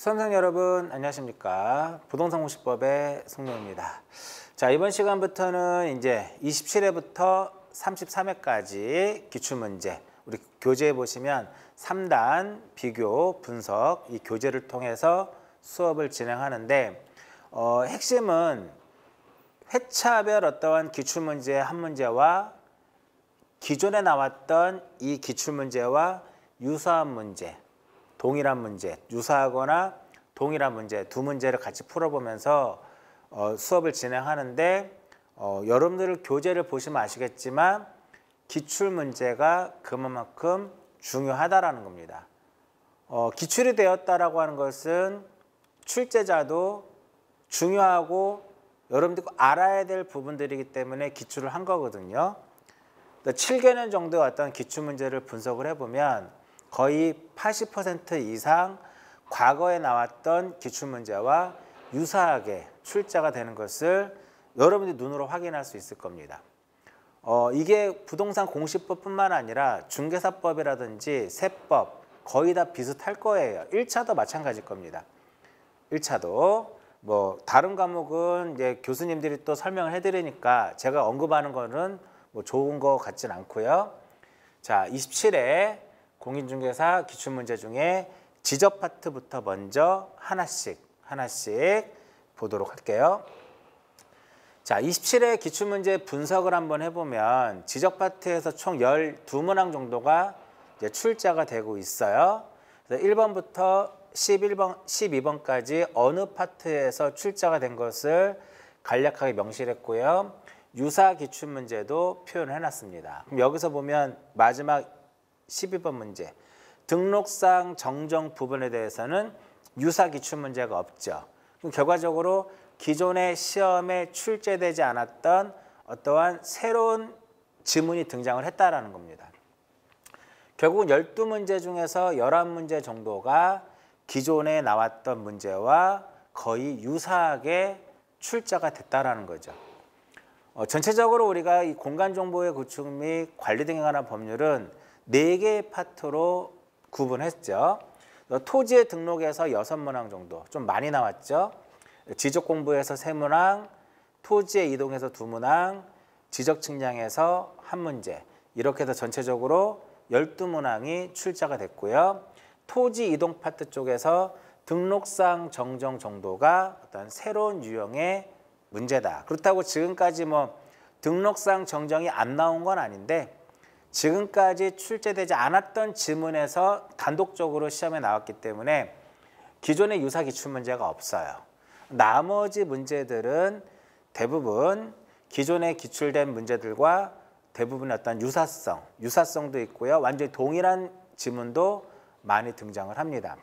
수험생 여러분 안녕하십니까. 부동산 공시법의 송룡입니다. 자, 이번 시간부터는 이제 27회부터 33회까지 기출문제, 우리 교재에 보시면 3단 비교 분석 이 교재를 통해서 수업을 진행하는데 핵심은 회차별 어떠한 기출문제 한 문제와 기존에 나왔던 이 기출문제와 유사한 문제, 동일한 문제, 유사하거나 동일한 문제 두 문제를 같이 풀어보면서 수업을 진행하는데 여러분들 교재를 보시면 아시겠지만 기출문제가 그만큼 중요하다라는 겁니다. 기출이 되었다라고 하는 것은 출제자도 중요하고 여러분들이 알아야 될 부분들이기 때문에 기출을 한 거거든요. 7개년 정도의 어떤 기출문제를 분석을 해보면 거의 80% 이상 과거에 나왔던 기출문제와 유사하게 출제가 되는 것을 여러분들이 눈으로 확인할 수 있을 겁니다. 이게 부동산 공시법뿐만 아니라 중개사법이라든지 세법 거의 다 비슷할 거예요. 1차도 마찬가지일 겁니다. 1차도 뭐 다른 과목은 이제 교수님들이 또 설명을 해드리니까 제가 언급하는 거는 뭐 좋은 거 같진 않고요. 자, 27회 공인중개사 기출문제 중에 지적 파트부터 먼저 하나씩 보도록 할게요. 자, 27회 기출문제 분석을 한번 해보면 지적 파트에서 총 12문항 정도가 이제 출제가 되고 있어요. 그래서 1번부터 12번까지 어느 파트에서 출제가 된 것을 간략하게 명시했고요. 유사 기출문제도 표현을 해놨습니다. 그럼 여기서 보면 마지막 12번 문제, 등록상 정정 부분에 대해서는 유사 기출문제가 없죠. 그럼 결과적으로 기존의 시험에 출제되지 않았던 어떠한 새로운 지문이 등장을 했다라는 겁니다. 결국은 12문제 중에서 11문제 정도가 기존에 나왔던 문제와 거의 유사하게 출제가 됐다라는 거죠. 전체적으로 우리가 이 공간정보의 구축 및 관리 등에 관한 법률은 4개의 파트로 구분했죠. 토지의 등록에서 6문항 정도, 좀 많이 나왔죠. 지적공부에서 3문항, 토지의 이동에서 2문항, 지적측량에서 1문제, 이렇게 해서 전체적으로 12문항이 출제가 됐고요. 토지 이동 파트 쪽에서 등록상 정정 정도가 어떤 새로운 유형의 문제다. 그렇다고 지금까지 뭐 등록상 정정이 안 나온 건 아닌데 지금까지 출제되지 않았던 지문에서 단독적으로 시험에 나왔기 때문에 기존의 유사 기출문제가 없어요. 나머지 문제들은 대부분 기존에 기출된 문제들과 대부분 어떤 유사성도 있고요. 완전히 동일한 지문도 많이 등장을 합니다.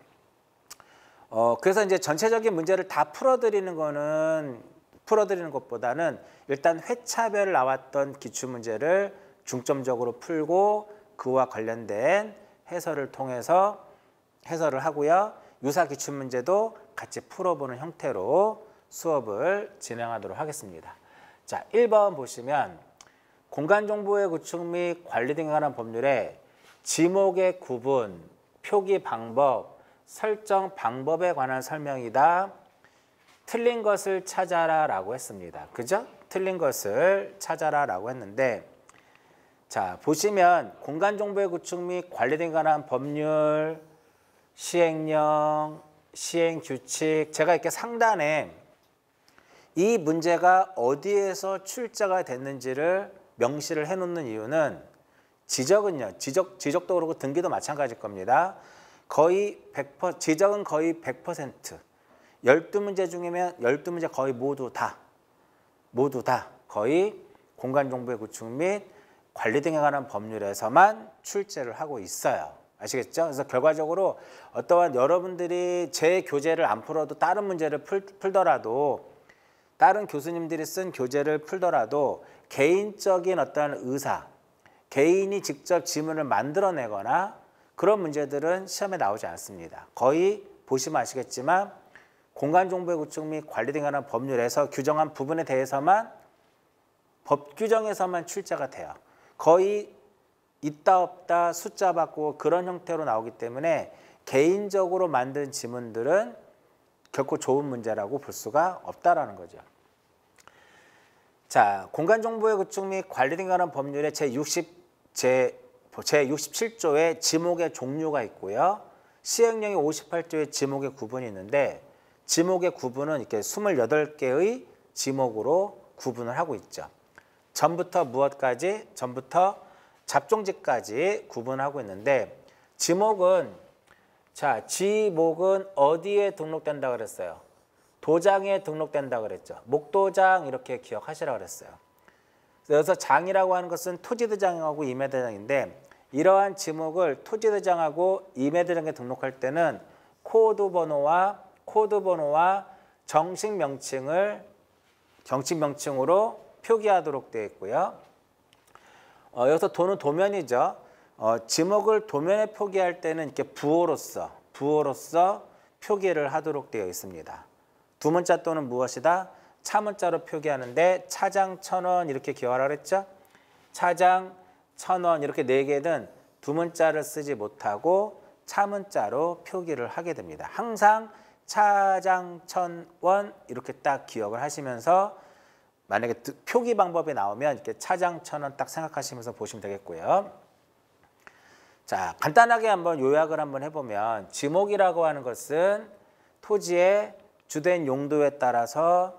그래서 이제 전체적인 문제를 다 풀어드리는 것보다는 일단 회차별 나왔던 기출문제를 중점적으로 풀고 그와 관련된 해설을 통해서 해설을 하고요. 유사 기출문제도 같이 풀어보는 형태로 수업을 진행하도록 하겠습니다. 자, 1번 보시면 공간정보의 구축 및 관리 등에 관한 법률에 지목의 구분, 표기 방법, 설정 방법에 관한 설명이다. 틀린 것을 찾아라 라고 했습니다. 그죠? 틀린 것을 찾아라 라고 했는데, 자, 보시면 공간정보의 구축 및 관리 등에 관한 법률, 시행령, 시행규칙, 제가 이렇게 상단에 이 문제가 어디에서 출제가 됐는지를 명시를 해놓는 이유는 지적은요, 지적도 그렇고 등기도 마찬가지일 겁니다. 거의 100%, 지적은 거의 100%, 12문제 중이면 12문제 거의 모두 다 거의 공간정보의 구축 및 관리 등에 관한 법률에서만 출제를 하고 있어요. 아시겠죠? 그래서 결과적으로 어떠한 여러분들이 제 교재를 안 풀어도 다른 문제를 풀더라도 다른 교수님들이 쓴 교재를 풀더라도 개인적인 어떠한 의사, 개인이 직접 지문을 만들어내거나 그런 문제들은 시험에 나오지 않습니다. 거의 보시면 아시겠지만 공간정보의 구축 및 관리 등에 관한 법률에서 규정한 부분에 대해서만 법 규정에서만 출제가 돼요. 거의 있다 없다 숫자 받고 그런 형태로 나오기 때문에 개인적으로 만든 지문들은 결코 좋은 문제라고 볼 수가 없다라는 거죠. 자, 공간정보의 구축 및 관리에 관한 법률의 제67조의 지목의 종류가 있고요. 시행령의 58조의 지목의 구분이 있는데 지목의 구분은 이렇게 28개의 지목으로 구분을 하고 있죠. 전부터 무엇까지? 전부터 잡종지까지 구분하고 있는데 지목은 어디에 등록된다 그랬어요? 도장에 등록된다 그랬죠. 목도장 이렇게 기억하시라 그랬어요. 그래서 장이라고 하는 것은 토지대장하고 임야대장인데 이러한 지목을 토지대장하고 임야대장에 등록할 때는 코드 번호와 정식 명칭으로 표기하도록 되어 있고요. 여기서 도는 도면이죠. 지목을 도면에 표기할 때는 이렇게 부호로서 표기를 하도록 되어 있습니다. 두 문자 또는 무엇이다? 차문자로 표기하는데 차장 1,000원 이렇게 기억하라 그랬죠? 차장 1,000원 이렇게 4개는 두 문자를 쓰지 못하고 차문자로 표기를 하게 됩니다. 항상 차장 1,000원 이렇게 딱 기억을 하시면서 만약에 표기 방법이 나오면 이렇게 차장 1,000원 딱 생각하시면서 보시면 되겠고요. 자, 간단하게 한번 요약을 한번 해보면 지목이라고 하는 것은 토지의 주된 용도에 따라서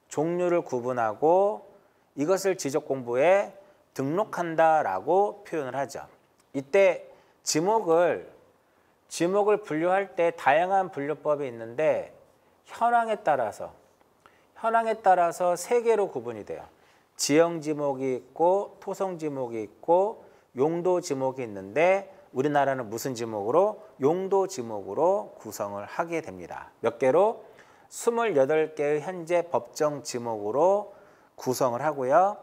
종류를 구분하고 이것을 지적공부에 등록한다라고 표현을 하죠. 이때 지목을 분류할 때 다양한 분류법이 있는데 현황에 따라서 3개로 구분이 돼요. 지형 지목이 있고 토성 지목이 있고 용도 지목이 있는데 우리나라는 무슨 지목으로? 용도 지목으로 구성을 하게 됩니다. 몇 개로? 28개의 현재 법정 지목으로 구성을 하고요.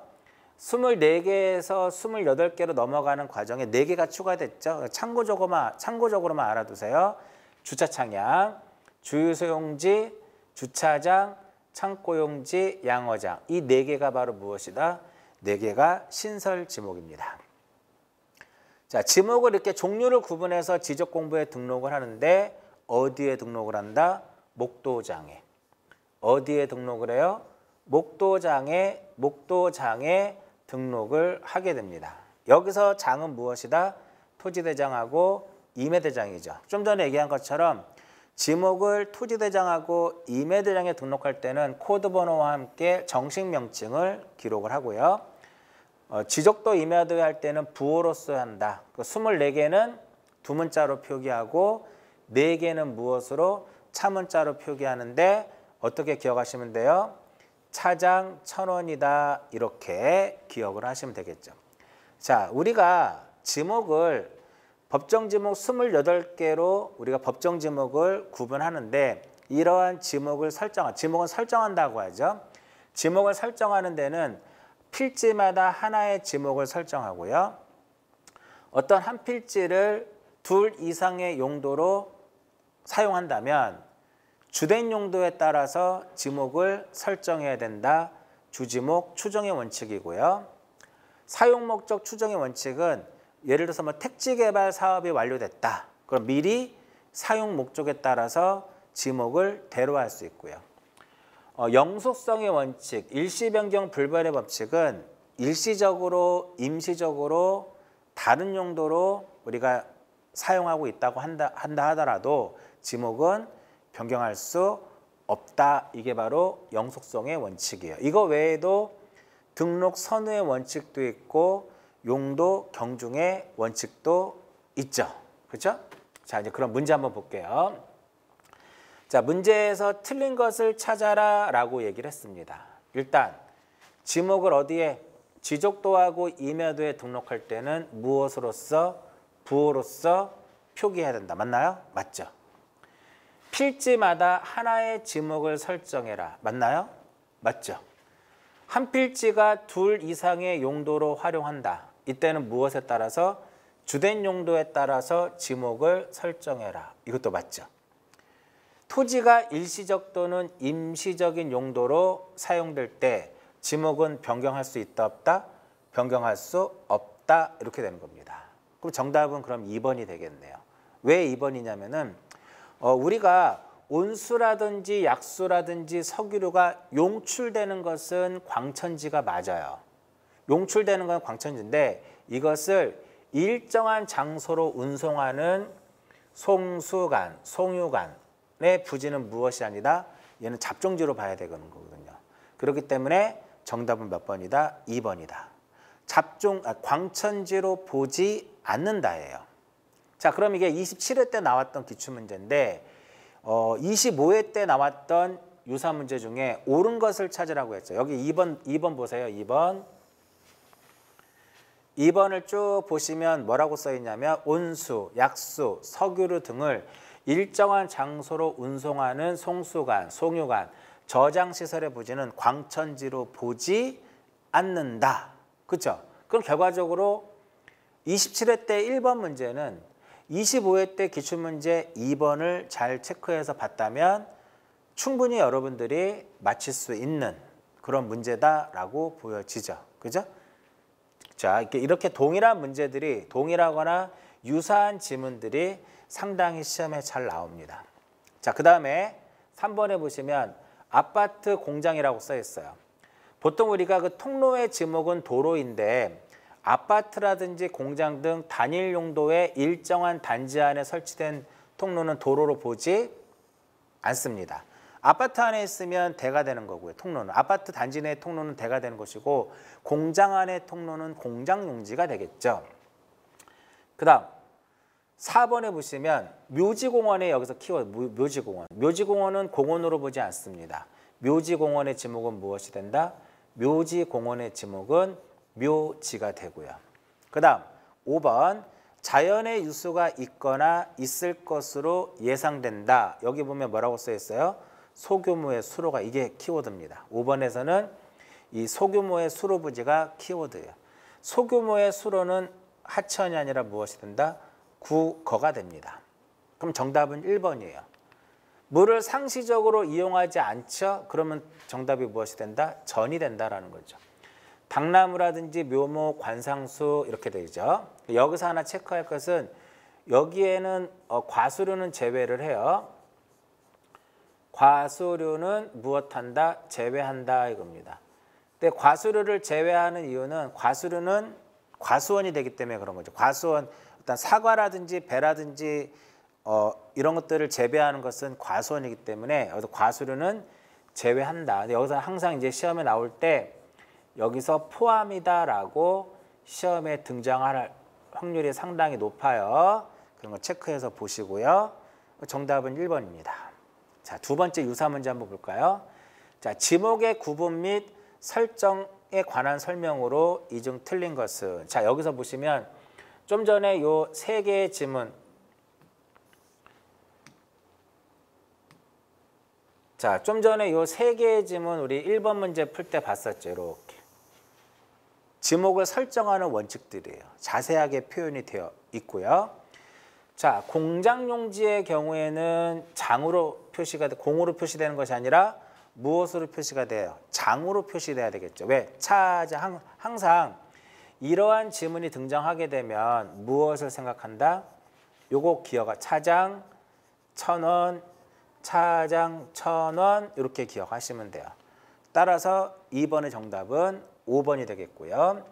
24개에서 28개로 넘어가는 과정에 4개가 추가됐죠. 참고적으로만 알아두세요. 주차 창양, 주유소용지, 주차장, 창고용지, 양어장. 이 4개가 바로 무엇이다? 4개가 신설 지목입니다. 자, 지목을 이렇게 종류를 구분해서 지적 공부에 등록을 하는데 어디에 등록을 한다? 목도장에. 어디에 등록을 해요? 목도장에 등록을 하게 됩니다. 여기서 장은 무엇이다? 토지대장하고 임야대장이죠. 좀 전에 얘기한 것처럼 지목을 토지대장하고 임야대장에 등록할 때는 코드 번호와 함께 정식 명칭을 기록을 하고요. 지적도 임야도 할 때는 부호로서 한다. 24개는 두 문자로 표기하고 4개는 무엇으로? 차문자로 표기하는데 어떻게 기억하시면 돼요? 차장 1,000원이다 이렇게 기억을 하시면 되겠죠. 자, 우리가 지목을 법정 지목 28개로 우리가 법정 지목을 구분하는데 이러한 지목은 설정한다고 하죠. 지목을 설정하는 데는 필지마다 하나의 지목을 설정하고요. 어떤 한 필지를 2 이상의 용도로 사용한다면 주된 용도에 따라서 지목을 설정해야 된다. 주지목 추정의 원칙이고요. 사용 목적 추정의 원칙은 예를 들어서 택지 개발 사업이 완료됐다. 그럼 미리 사용 목적에 따라서 지목을 대로할 수 있고요. 영속성의 원칙, 일시 변경 불변의 법칙은 일시적으로, 임시적으로 다른 용도로 우리가 사용하고 있다고 한다 하더라도 지목은 변경할 수 없다. 이게 바로 영속성의 원칙이에요. 이거 외에도 등록 선후의 원칙도 있고 용도 경중의 원칙도 있죠. 그렇죠? 자, 이제 그럼 문제 한번 볼게요. 자, 문제에서 틀린 것을 찾아라 라고 얘기를 했습니다. 일단 지목을 어디에? 지적도하고 임야도에 등록할 때는 무엇으로서? 부호로서 표기해야 된다. 맞나요? 맞죠? 필지마다 하나의 지목을 설정해라. 맞나요? 맞죠? 한 필지가 2 이상의 용도로 활용한다. 이때는 무엇에 따라서? 주된 용도에 따라서 지목을 설정해라. 이것도 맞죠? 토지가 일시적 또는 임시적인 용도로 사용될 때 지목은 변경할 수 있다 없다? 변경할 수 없다. 이렇게 되는 겁니다. 그럼 정답은 그럼 2번이 되겠네요. 왜 2번이냐면은 우리가 온수라든지 약수라든지 석유류가 용출되는 것은 광천지가 맞아요. 용출되는 건 광천지인데 이것을 일정한 장소로 운송하는 송수간, 송유간의 부지는 무엇이 아니다? 얘는 잡종지로 봐야 되는 거거든요. 그렇기 때문에 정답은 몇 번이다? 2번이다. 광천지로 보지 않는다예요. 자, 그럼 이게 27회 때 나왔던 기출문제인데 25회 때 나왔던 유사 문제 중에 옳은 것을 찾으라고 했죠. 여기 2번 보세요. 2번을 쭉 보시면 뭐라고 써 있냐면 온수, 약수, 석유류 등을 일정한 장소로 운송하는 송수관, 송유관, 저장시설의 부지는 광천지로 보지 않는다. 그렇죠? 그럼 결과적으로 27회 때 1번 문제는 25회 때 기출문제 2번을 잘 체크해서 봤다면 충분히 여러분들이 맞힐 수 있는 그런 문제다라고 보여지죠. 그죠? 자, 이렇게 동일한 문제들이 동일하거나 유사한 지문들이 상당히 시험에 잘 나옵니다. 자, 그 다음에 3번에 보시면 아파트 공장이라고 써 있어요. 보통 우리가 그 통로의 지목은 도로인데 아파트라든지 공장 등 단일 용도의 일정한 단지 안에 설치된 통로는 도로로 보지 않습니다. 아파트 안에 있으면 대가 되는 거고요. 통로는. 아파트 단지 내 통로는 대가 되는 것이고 공장 안의 통로는 공장 용지가 되겠죠. 그 다음 4번에 보시면 묘지공원에 여기서 키워드 묘지공원. 묘지공원은 공원으로 보지 않습니다. 묘지공원의 지목은 무엇이 된다? 묘지공원의 지목은 묘지가 되고요. 그 다음 5번 자연의 유수가 있거나 있을 것으로 예상된다. 여기 보면 뭐라고 써 있어요? 소규모의 수로가 이게 키워드입니다. 5번에서는 이 소규모의 수로 부지가 키워드예요. 소규모의 수로는 하천이 아니라 무엇이 된다? 구거가 됩니다. 그럼 정답은 1번이에요. 물을 상시적으로 이용하지 않죠? 그러면 정답이 무엇이 된다? 전이 된다라는 거죠. 당나무라든지 묘목, 관상수 이렇게 되죠. 여기서 하나 체크할 것은 여기에는 과수류는 제외를 해요. 과수류는 무엇한다? 제외한다 이겁니다. 근데 과수류를 제외하는 이유는 과수류는 과수원이 되기 때문에 그런 거죠. 과수원, 일단 사과라든지 배라든지 이런 것들을 재배하는 것은 과수원이기 때문에 여기서 과수류는 제외한다. 근데 여기서 항상 이제 시험에 나올 때 여기서 포함이다라고 시험에 등장할 확률이 상당히 높아요. 그런 거 체크해서 보시고요. 정답은 1번입니다. 자, 두 번째 유사 문제 한번 볼까요? 자, 지목의 구분 및 설정에 관한 설명으로 이 중 틀린 것은 자, 여기서 보시면 좀 전에 요 세 개의 지문 자, 좀 전에 요 세 개의 지문 우리 1번 문제 풀 때 봤었죠. 이렇게. 지목을 설정하는 원칙들이에요. 자세하게 표현이 되어 있고요. 자, 공장 용지의 경우에는 장으로 표시가 공으로 표시되는 것이 아니라 무엇으로 표시가 돼요? 장으로 표시돼야 되겠죠. 왜? 항상 이러한 지문이 등장하게 되면 무엇을 생각한다? 요거 기억하 차장 1,000원, 차장 1,000원 이렇게 기억하시면 돼요. 따라서 2번의 정답은 5번이 되겠고요.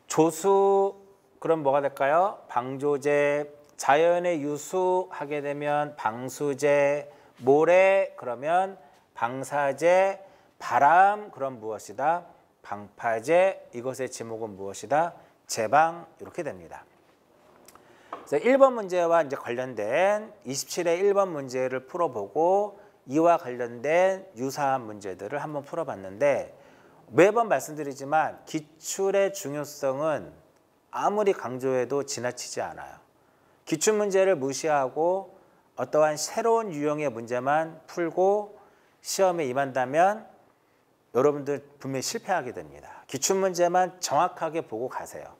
조수 그럼 뭐가 될까요? 방조제, 자연의 유수 하게 되면 방수제, 모래 그러면 방사제, 바람 그럼 무엇이다? 방파제, 이것의 지목은 무엇이다? 제방 이렇게 됩니다. 그래서 1번 문제와 이제 관련된 27회 1번 문제를 풀어보고 이와 관련된 유사한 문제들을 한번 풀어봤는데 매번 말씀드리지만 기출의 중요성은 아무리 강조해도 지나치지 않아요. 기출문제를 무시하고 어떠한 새로운 유형의 문제만 풀고 시험에 임한다면 여러분들 분명히 실패하게 됩니다. 기출문제만 정확하게 보고 가세요.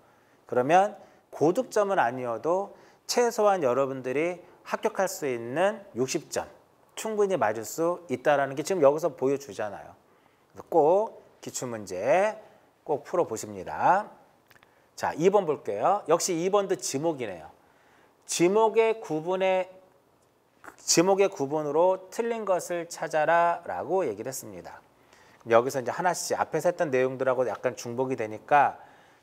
그러면 고득점은 아니어도 최소한 여러분들이 합격할 수 있는 60점 충분히 맞을 수 있다는 게 지금 여기서 보여주잖아요. 꼭 기출문제 꼭 풀어보십니다. 자, 2번 볼게요. 역시 2번도 지목이네요. 지목의 구분에 지목의 구분으로 틀린 것을 찾아라 라고 얘기를 했습니다. 여기서 이제 하나씩 앞에서 했던 내용들하고 약간 중복이 되니까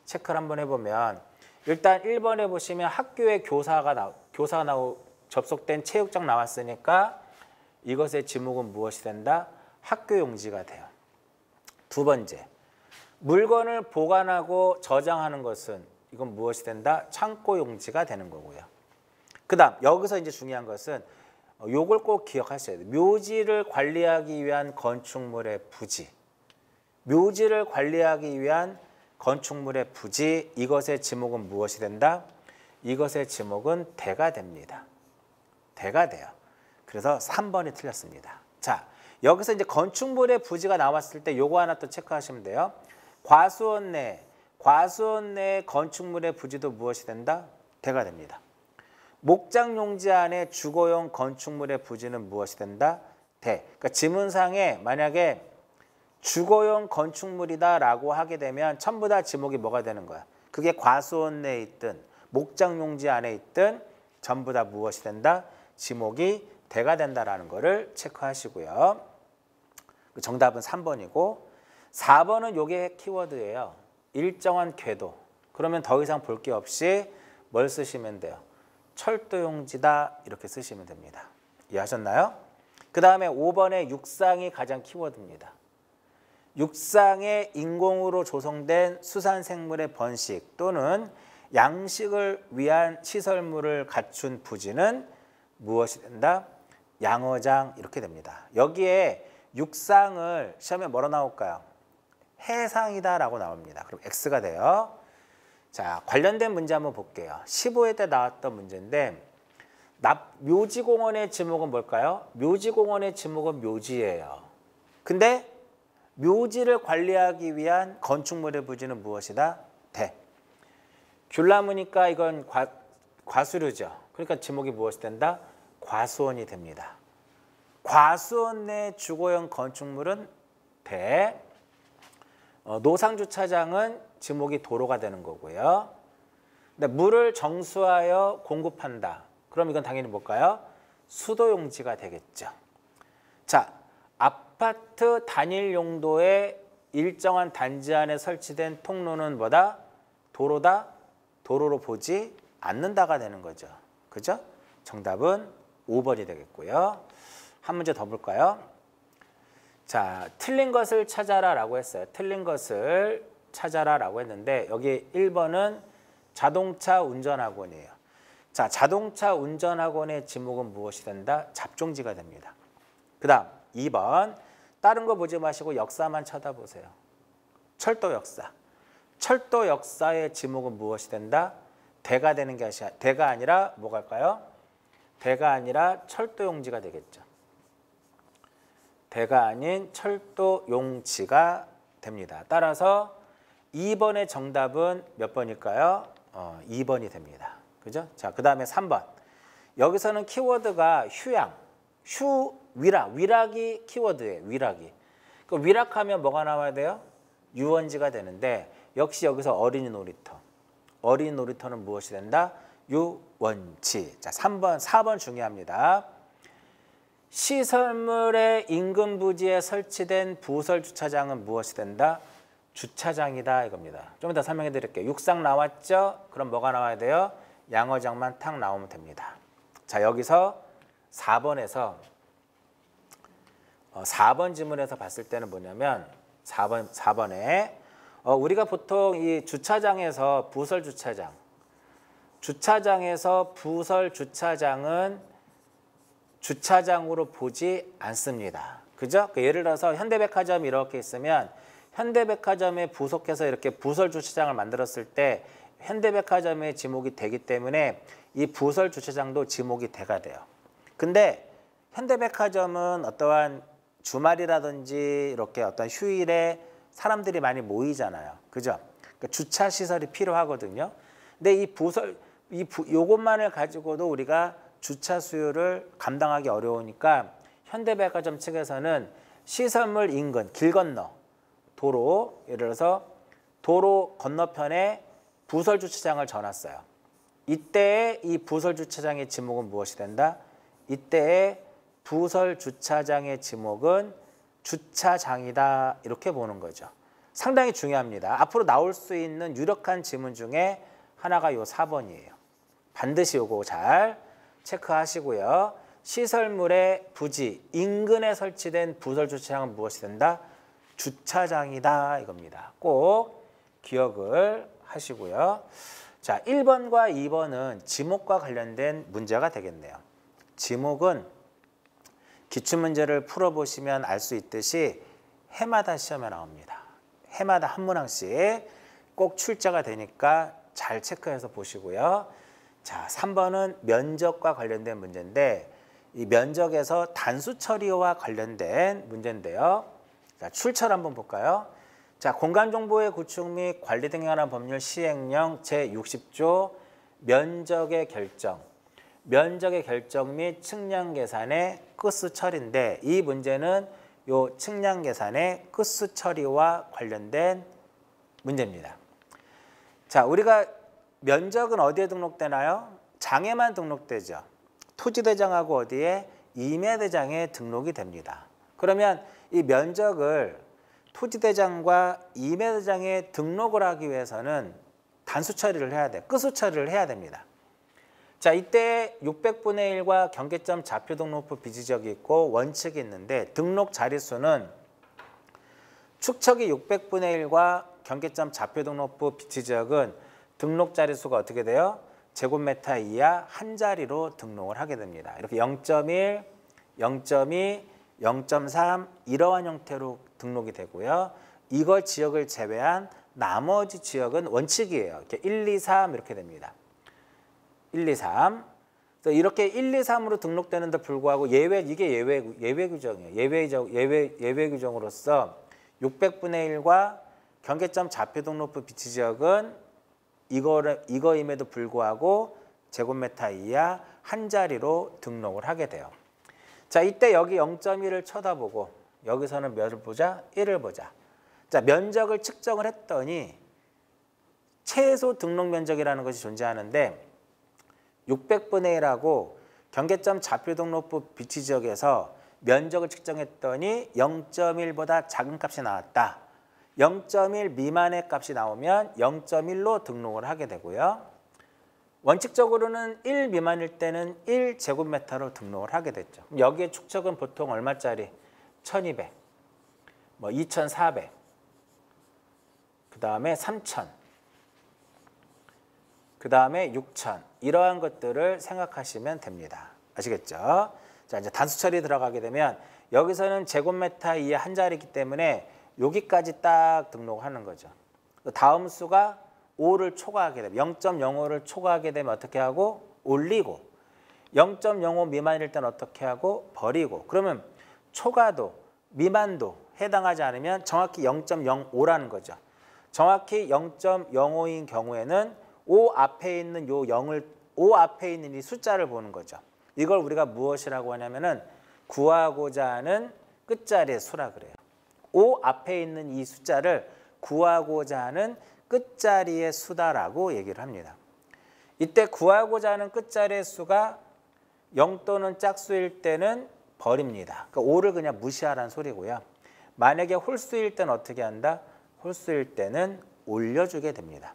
체크를 한번 해보면 일단 1번에 보시면 학교에 교사가 접속된 체육장 나왔으니까 이것의 지목은 무엇이 된다? 학교 용지가 돼요. 두 번째, 물건을 보관하고 저장하는 것은 이건 무엇이 된다? 창고 용지가 되는 거고요. 그 다음 여기서 이제 중요한 것은 요걸 꼭 기억하셔야 돼요. 묘지를 관리하기 위한 건축물의 부지. 묘지를 관리하기 위한 건축물의 부지, 이것의 지목은 무엇이 된다? 이것의 지목은 대가 됩니다. 대가 돼요. 그래서 3번이 틀렸습니다. 자, 여기서 이제 건축물의 부지가 나왔을 때 요거 하나 또 체크하시면 돼요. 과수원 내 건축물의 부지도 무엇이 된다? 대가 됩니다. 목장 용지 안에 주거용 건축물의 부지는 무엇이 된다? 대. 그러니까 지문상에 만약에 주거용 건축물이다라고 하게 되면 전부 다 지목이 뭐가 되는 거야? 그게 과수원 내에 있든 목장 용지 안에 있든 전부 다 무엇이 된다? 지목이 대가 된다라는 거를 체크하시고요. 정답은 3번이고 4번은 요게 키워드예요. 일정한 궤도. 그러면 더 이상 볼 게 없이 뭘 쓰시면 돼요? 철도용지다 이렇게 쓰시면 됩니다. 이해하셨나요? 그 다음에 5번의 육상이 가장 키워드입니다. 육상에 인공으로 조성된 수산생물의 번식 또는 양식을 위한 시설물을 갖춘 부지는 무엇이 된다? 양어장 이렇게 됩니다. 여기에 육상을 시험에 뭐로 나올까요? 해상이다라고 나옵니다. 그럼 X가 돼요. 자, 관련된 문제 한번 볼게요. 15회 때 나왔던 문제인데 묘지공원의 지목은 뭘까요? 묘지공원의 지목은 묘지예요. 근데 묘지를 관리하기 위한 건축물의 부지는 무엇이다? 대. 귤나무니까 이건 과수류죠. 그러니까 지목이 무엇이 된다? 과수원이 됩니다. 과수원 내 주거용 건축물은 대. 노상주차장은 지목이 도로가 되는 거고요. 근데 물을 정수하여 공급한다. 그럼 이건 당연히 뭘까요? 수도용지가 되겠죠. 자, 아파트 단일 용도의 일정한 단지 안에 설치된 통로는 뭐다? 도로다? 도로로 보지 않는다가 되는 거죠. 그죠? 정답은 5번이 되겠고요. 한 문제 더 볼까요? 자, 틀린 것을 찾아라라고 했어요. 틀린 것을 찾아라라고 했는데 여기 1번은 자동차 운전학원이에요. 자, 자동차 운전학원의 지목은 무엇이 된다? 잡종지가 됩니다. 그 다음 2번 다른 거 보지 마시고 역사만 쳐다보세요. 철도 역사. 철도 역사의 지목은 무엇이 된다? 대가 되는 게 아니라 대가 아니라 뭐가 할까요? 대가 아니라 철도용지가 되겠죠. 대가 아닌 철도용지가 됩니다. 따라서 2번의 정답은 몇 번일까요? 2번이 됩니다. 그죠? 자, 그 다음에 3번. 여기서는 키워드가 휴양, 위락이 키워드예요. 위락이. 그 위락하면 뭐가 나와야 돼요? 유원지가 되는데 역시 여기서 어린이 놀이터. 어린이 놀이터는 무엇이 된다? 유원지. 자, 4번 중요합니다. 시설물의 인근 부지에 설치된 부설 주차장은 무엇이 된다? 주차장이다 이겁니다. 좀 이따 설명해 드릴게요. 육상 나왔죠? 그럼 뭐가 나와야 돼요? 양어장만 탁 나오면 됩니다. 자, 여기서 4번에서 4번 지문에서 봤을 때는 뭐냐면 4번에 우리가 보통 이 주차장에서 부설 주차장에서 부설 주차장은 주차장으로 보지 않습니다. 그죠? 예를 들어서 현대백화점이 이렇게 있으면 현대백화점에 부속해서 이렇게 부설 주차장을 만들었을 때 현대백화점의 지목이 되기 때문에 이 부설 주차장도 지목이 대가 돼요. 근데 현대백화점은 어떠한 주말이라든지 이렇게 어떤 휴일에 사람들이 많이 모이잖아요. 그죠? 그러니까 주차 시설이 필요하거든요. 근데 이 요것만을 가지고도 우리가 주차 수요를 감당하기 어려우니까 현대백화점 측에서는 시설물 인근, 길 건너, 도로, 예를 들어서 도로 건너편에 부설 주차장을 져놨어요. 이때의 이 부설 주차장의 지목은 무엇이 된다? 이때의 부설 주차장의 지목은 주차장이다 이렇게 보는 거죠. 상당히 중요합니다. 앞으로 나올 수 있는 유력한 지문 중에 하나가 요 4번이에요. 반드시 요거 잘 체크하시고요. 시설물의 부지, 인근에 설치된 부설 주차장은 무엇이 된다? 주차장이다 이겁니다. 꼭 기억을 하시고요. 자, 1번과 2번은 지목과 관련된 문제가 되겠네요. 지목은 기출문제를 풀어보시면 알 수 있듯이 해마다 시험에 나옵니다. 해마다 한 문항씩 꼭 출제가 되니까 잘 체크해서 보시고요. 자, 3번은 면적과 관련된 문제인데 이 면적에서 단수 처리와 관련된 문제인데요. 자, 출처를 한번 볼까요? 자, 공간정보의 구축 및 관리 등에 관한 법률 시행령 제60조 면적의 결정. 면적의 결정 및 측량 계산의 끝수 처리인데 이 문제는 요 측량 계산의 끝수 처리와 관련된 문제입니다. 자, 우리가 면적은 어디에 등록되나요? 장에만 등록되죠. 토지대장하고 어디에? 임야대장에 등록이 됩니다. 그러면 이 면적을 토지대장과 임야대장에 등록을 하기 위해서는 단수 처리를 해야 돼. 끝수 처리를 해야 됩니다. 자, 이때 600분의 1과 경계점 좌표 등록부 비지적이 있고 원칙이 있는데 등록 자릿수는 축척이 600분의 1과 경계점 좌표 등록부 비지적은 등록 자릿수가 어떻게 돼요? 제곱미터 이하 한 자리로 등록을 하게 됩니다. 이렇게 0.1, 0.2, 0.3 이러한 형태로 등록이 되고요. 이걸 지역을 제외한 나머지 지역은 원칙이에요. 이렇게 1, 2, 3 이렇게 됩니다. 1, 2, 3. 그래서 이렇게 1, 2, 3으로 등록되는데 불구하고 이게 예외 규정이에요. 예외 규정으로서 600분의 1과 경계점 좌표 등록부 비치 지역은 이거임에도 불구하고 제곱미터 이하 한 자리로 등록을 하게 돼요. 자, 이때 여기 0.1을 쳐다보고 여기서는 몇을 보자? 1을 보자. 자, 면적을 측정을 했더니 최소 등록 면적이라는 것이 존재하는데 600분의 1하고 경계점 좌표 등록부 비치 지역에서 면적을 측정했더니 0.1보다 작은 값이 나왔다. 0.1 미만의 값이 나오면 0.1로 등록을 하게 되고요. 원칙적으로는 1 미만일 때는 1제곱미터로 등록을 하게 됐죠. 여기에 축척은 보통 얼마짜리? 1200, 2400, 그 다음에 3000, 그 다음에 6000 이러한 것들을 생각하시면 됩니다. 아시겠죠? 자, 이제 단수 처리 들어가게 되면 여기서는 제곱미터 이하 한 자리이기 때문에 여기까지 딱 등록하는 거죠. 다음 수가 5를 초과하게 되면 0.05를 초과하게 되면 어떻게 하고? 올리고 0.05 미만일 때는 어떻게 하고? 버리고 그러면 초과도 미만도 해당하지 않으면 정확히 0.05라는 거죠. 정확히 0.05인 경우에는 5 앞에 있는 요 0을 5 앞에 있는 이 숫자를 보는 거죠. 이걸 우리가 무엇이라고 하냐면은 구하고자 하는 끝자리의 수라 그래요. 5 앞에 있는 이 숫자를 구하고자 하는 끝자리의 수다라고 얘기를 합니다. 이때 구하고자 하는 끝자리의 수가 0 또는 짝수일 때는 버립니다. 그러니까 5를 그냥 무시하라는 소리고요. 만약에 홀수일 때는 어떻게 한다? 홀수일 때는 올려주게 됩니다.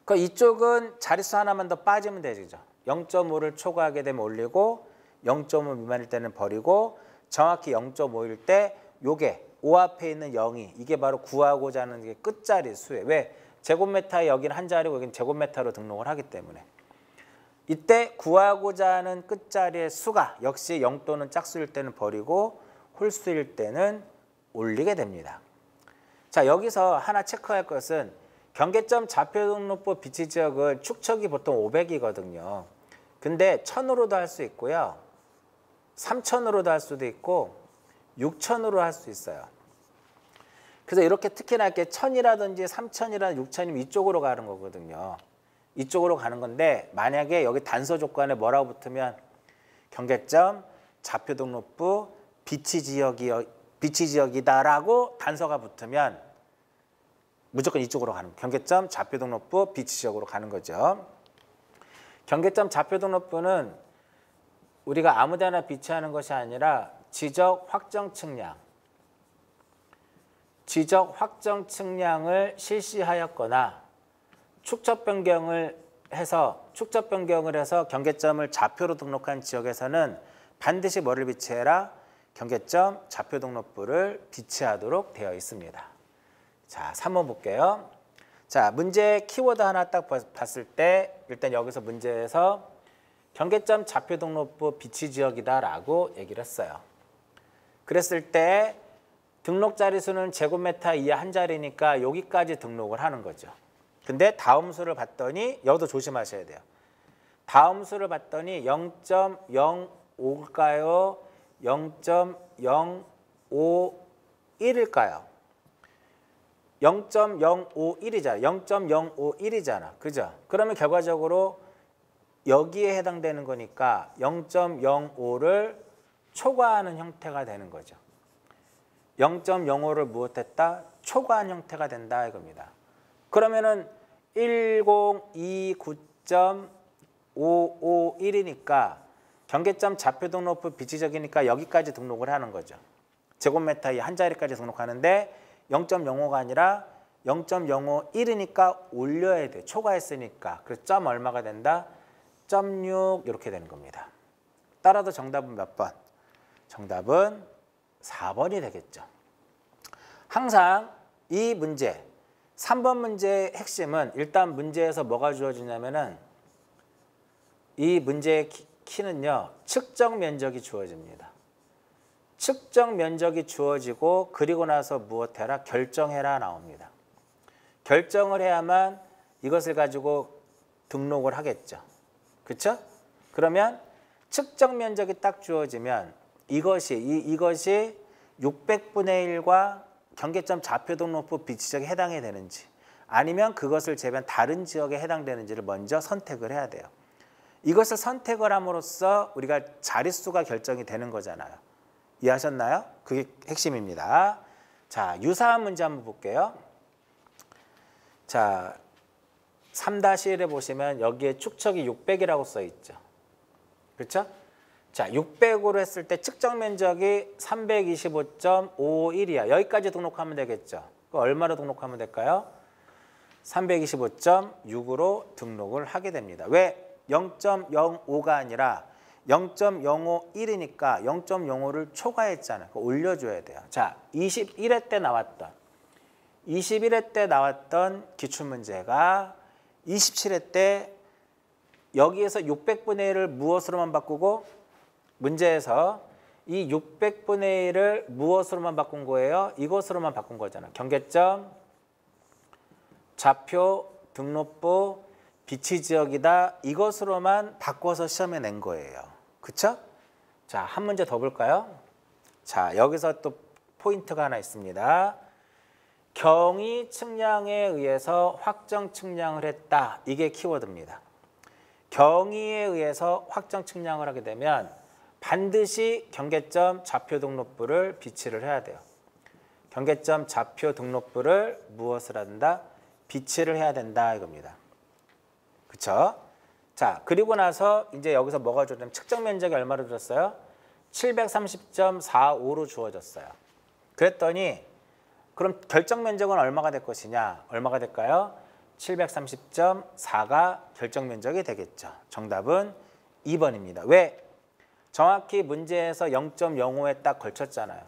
그러니까 이쪽은 자릿수 하나만 더 빠지면 되죠. 0.5를 초과하게 되면 올리고 0.5 미만일 때는 버리고 정확히 0.5일 때 요게 5 앞에 있는 0이 이게 바로 구하고자 하는 게 끝자리 수예요. 왜? 제곱미터에 여기는 한 자리고 여기는 제곱미터로 등록을 하기 때문에 이때 구하고자 하는 끝자리의 수가 역시 0 또는 짝수일 때는 버리고 홀수일 때는 올리게 됩니다. 자, 여기서 하나 체크할 것은 경계점 좌표 등록부 비치 지역은 축척이 보통 500이거든요. 근데 1000으로도 할 수 있고요. 3000으로도 할 수도 있고 6000으로 할 수 있어요. 그래서 이렇게 특히나 이렇게 1000이라든지 3000이라든지 6000이면 이쪽으로 가는 거거든요. 이쪽으로 가는 건데 만약에 여기 단서 조건에 뭐라고 붙으면 경계점 좌표 등록부 비치 지역이다라고 단서가 붙으면 무조건 이쪽으로 가는 거예요. 경계점 좌표 등록부 비치 지역으로 가는 거죠. 경계점 좌표 등록부는 우리가 아무데나 비치하는 것이 아니라 지적 확정 측량, 지적 확정 측량을 실시하였거나 축적 변경을 해서 경계점을 좌표로 등록한 지역에서는 반드시 뭐를 비치해라? 경계점 좌표 등록부를 비치하도록 되어 있습니다. 자, 3번 볼게요. 자, 문제 키워드 하나 딱 봤을 때 일단 여기서 문제에서 경계점 좌표 등록부 비치 지역이다라고 얘기를 했어요. 그랬을 때 등록 자릿수는 제곱미터 이하 한 자리니까 여기까지 등록을 하는 거죠. 근데 다음 수를 봤더니 여기도 조심하셔야 돼요. 다음 수를 봤더니 0.05일까요? 0.051일까요? 0.051이잖아. 0.051이잖아. 그죠? 그러면 결과적으로 여기에 해당되는 거니까 0.05를 초과하는 형태가 되는 거죠. 0.05를 무엇했다? 초과한 형태가 된다 이겁니다. 그러면은 1029.551이니까 경계점 좌표 등록부 비치적이니까 여기까지 등록을 하는 거죠. 제곱미터에 한 자리까지 등록하는데 0.05가 아니라 0.051이니까 올려야 돼. 초과했으니까. 그래서 점 얼마가 된다? 0.6 이렇게 되는 겁니다. 따라서 정답은 몇 번? 정답은 4번이 되겠죠. 항상 이 문제 3번 문제의 핵심은 일단 문제에서 뭐가 주어지냐면은 이 문제의 키는요. 측정 면적이 주어집니다. 측정 면적이 주어지고 그리고 나서 무엇해라? 결정해라 나옵니다. 결정을 해야만 이것을 가지고 등록을 하겠죠. 그렇죠? 그러면 측정 면적이 딱 주어지면 이것이 600분의 1과 경계점 좌표 등록부 비치적에 해당이 되는지 아니면 그것을 제외한 다른 지역에 해당되는지를 먼저 선택을 해야 돼요. 이것을 선택을 함으로써 우리가 자릿수가 결정이 되는 거잖아요. 이해하셨나요? 그게 핵심입니다. 자, 유사한 문제 한번 볼게요. 자, 3-1에 보시면 여기에 축척이 600이라고 써 있죠. 그렇죠? 자, 600으로 했을 때 측정 면적이 325.51이야. 여기까지 등록하면 되겠죠. 얼마로 등록하면 될까요? 325.6으로 등록을 하게 됩니다. 왜? 0.05가 아니라 0.051이니까 0.05를 초과했잖아요. 올려줘야 돼요. 자, 21회 때 나왔던 기출문제가 27회 때 여기에서 600분의 1을 무엇으로만 바꾸고 문제에서 이 600분의 1을 무엇으로만 바꾼 거예요? 이것으로만 바꾼 거잖아. 경계점, 좌표, 등록부, 비치 지역이다. 이것으로만 바꿔서 시험에 낸 거예요. 그쵸? 자, 한 문제 더 볼까요? 자, 여기서 또 포인트가 하나 있습니다. 경위 측량에 의해서 확정 측량을 했다. 이게 키워드입니다. 경위에 의해서 확정 측량을 하게 되면 반드시 경계점 좌표 등록부를 비치를 해야 돼요. 경계점 좌표 등록부를 무엇을 한다? 비치를 해야 된다 이겁니다. 그쵸? 자, 그리고 나서 이제 여기서 뭐가 주어졌냐면 측정 면적이 얼마로 주었어요? 730.45로 주어졌어요. 그랬더니 그럼 결정 면적은 얼마가 될 것이냐? 얼마가 될까요? 730.4가 결정 면적이 되겠죠. 정답은 2번입니다. 왜? 정확히 문제에서 0.05에 딱 걸쳤잖아요.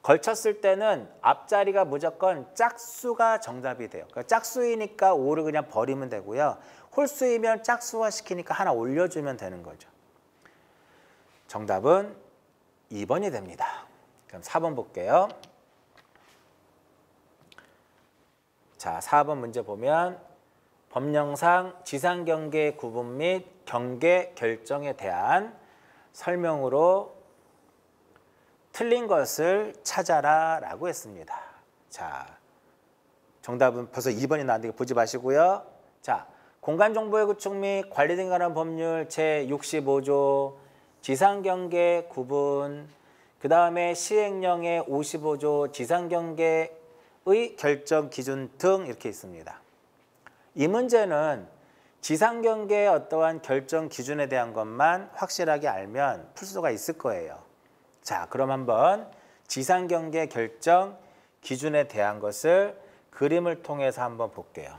걸쳤을 때는 앞자리가 무조건 짝수가 정답이 돼요. 그러니까 짝수이니까 5를 그냥 버리면 되고요. 홀수이면 짝수화 시키니까 하나 올려주면 되는 거죠. 정답은 2번이 됩니다. 그럼 4번 볼게요. 자, 4번 문제 보면 법령상 지상경계 구분 및 경계 결정에 대한 설명으로 틀린 것을 찾아라 라고 했습니다. 자, 정답은 벌써 2번이 나왔는데 보지 마시고요. 자, 공간정보의 구축 및 관리 등에 관한 법률 제65조 지상경계 구분, 그 다음에 시행령의 55조 지상경계의 결정 기준 등 이렇게 있습니다. 이 문제는 지상경계의 어떠한 결정 기준에 대한 것만 확실하게 알면 풀 수가 있을 거예요. 자, 그럼 한번 지상경계 결정 기준에 대한 것을 그림을 통해서 한번 볼게요.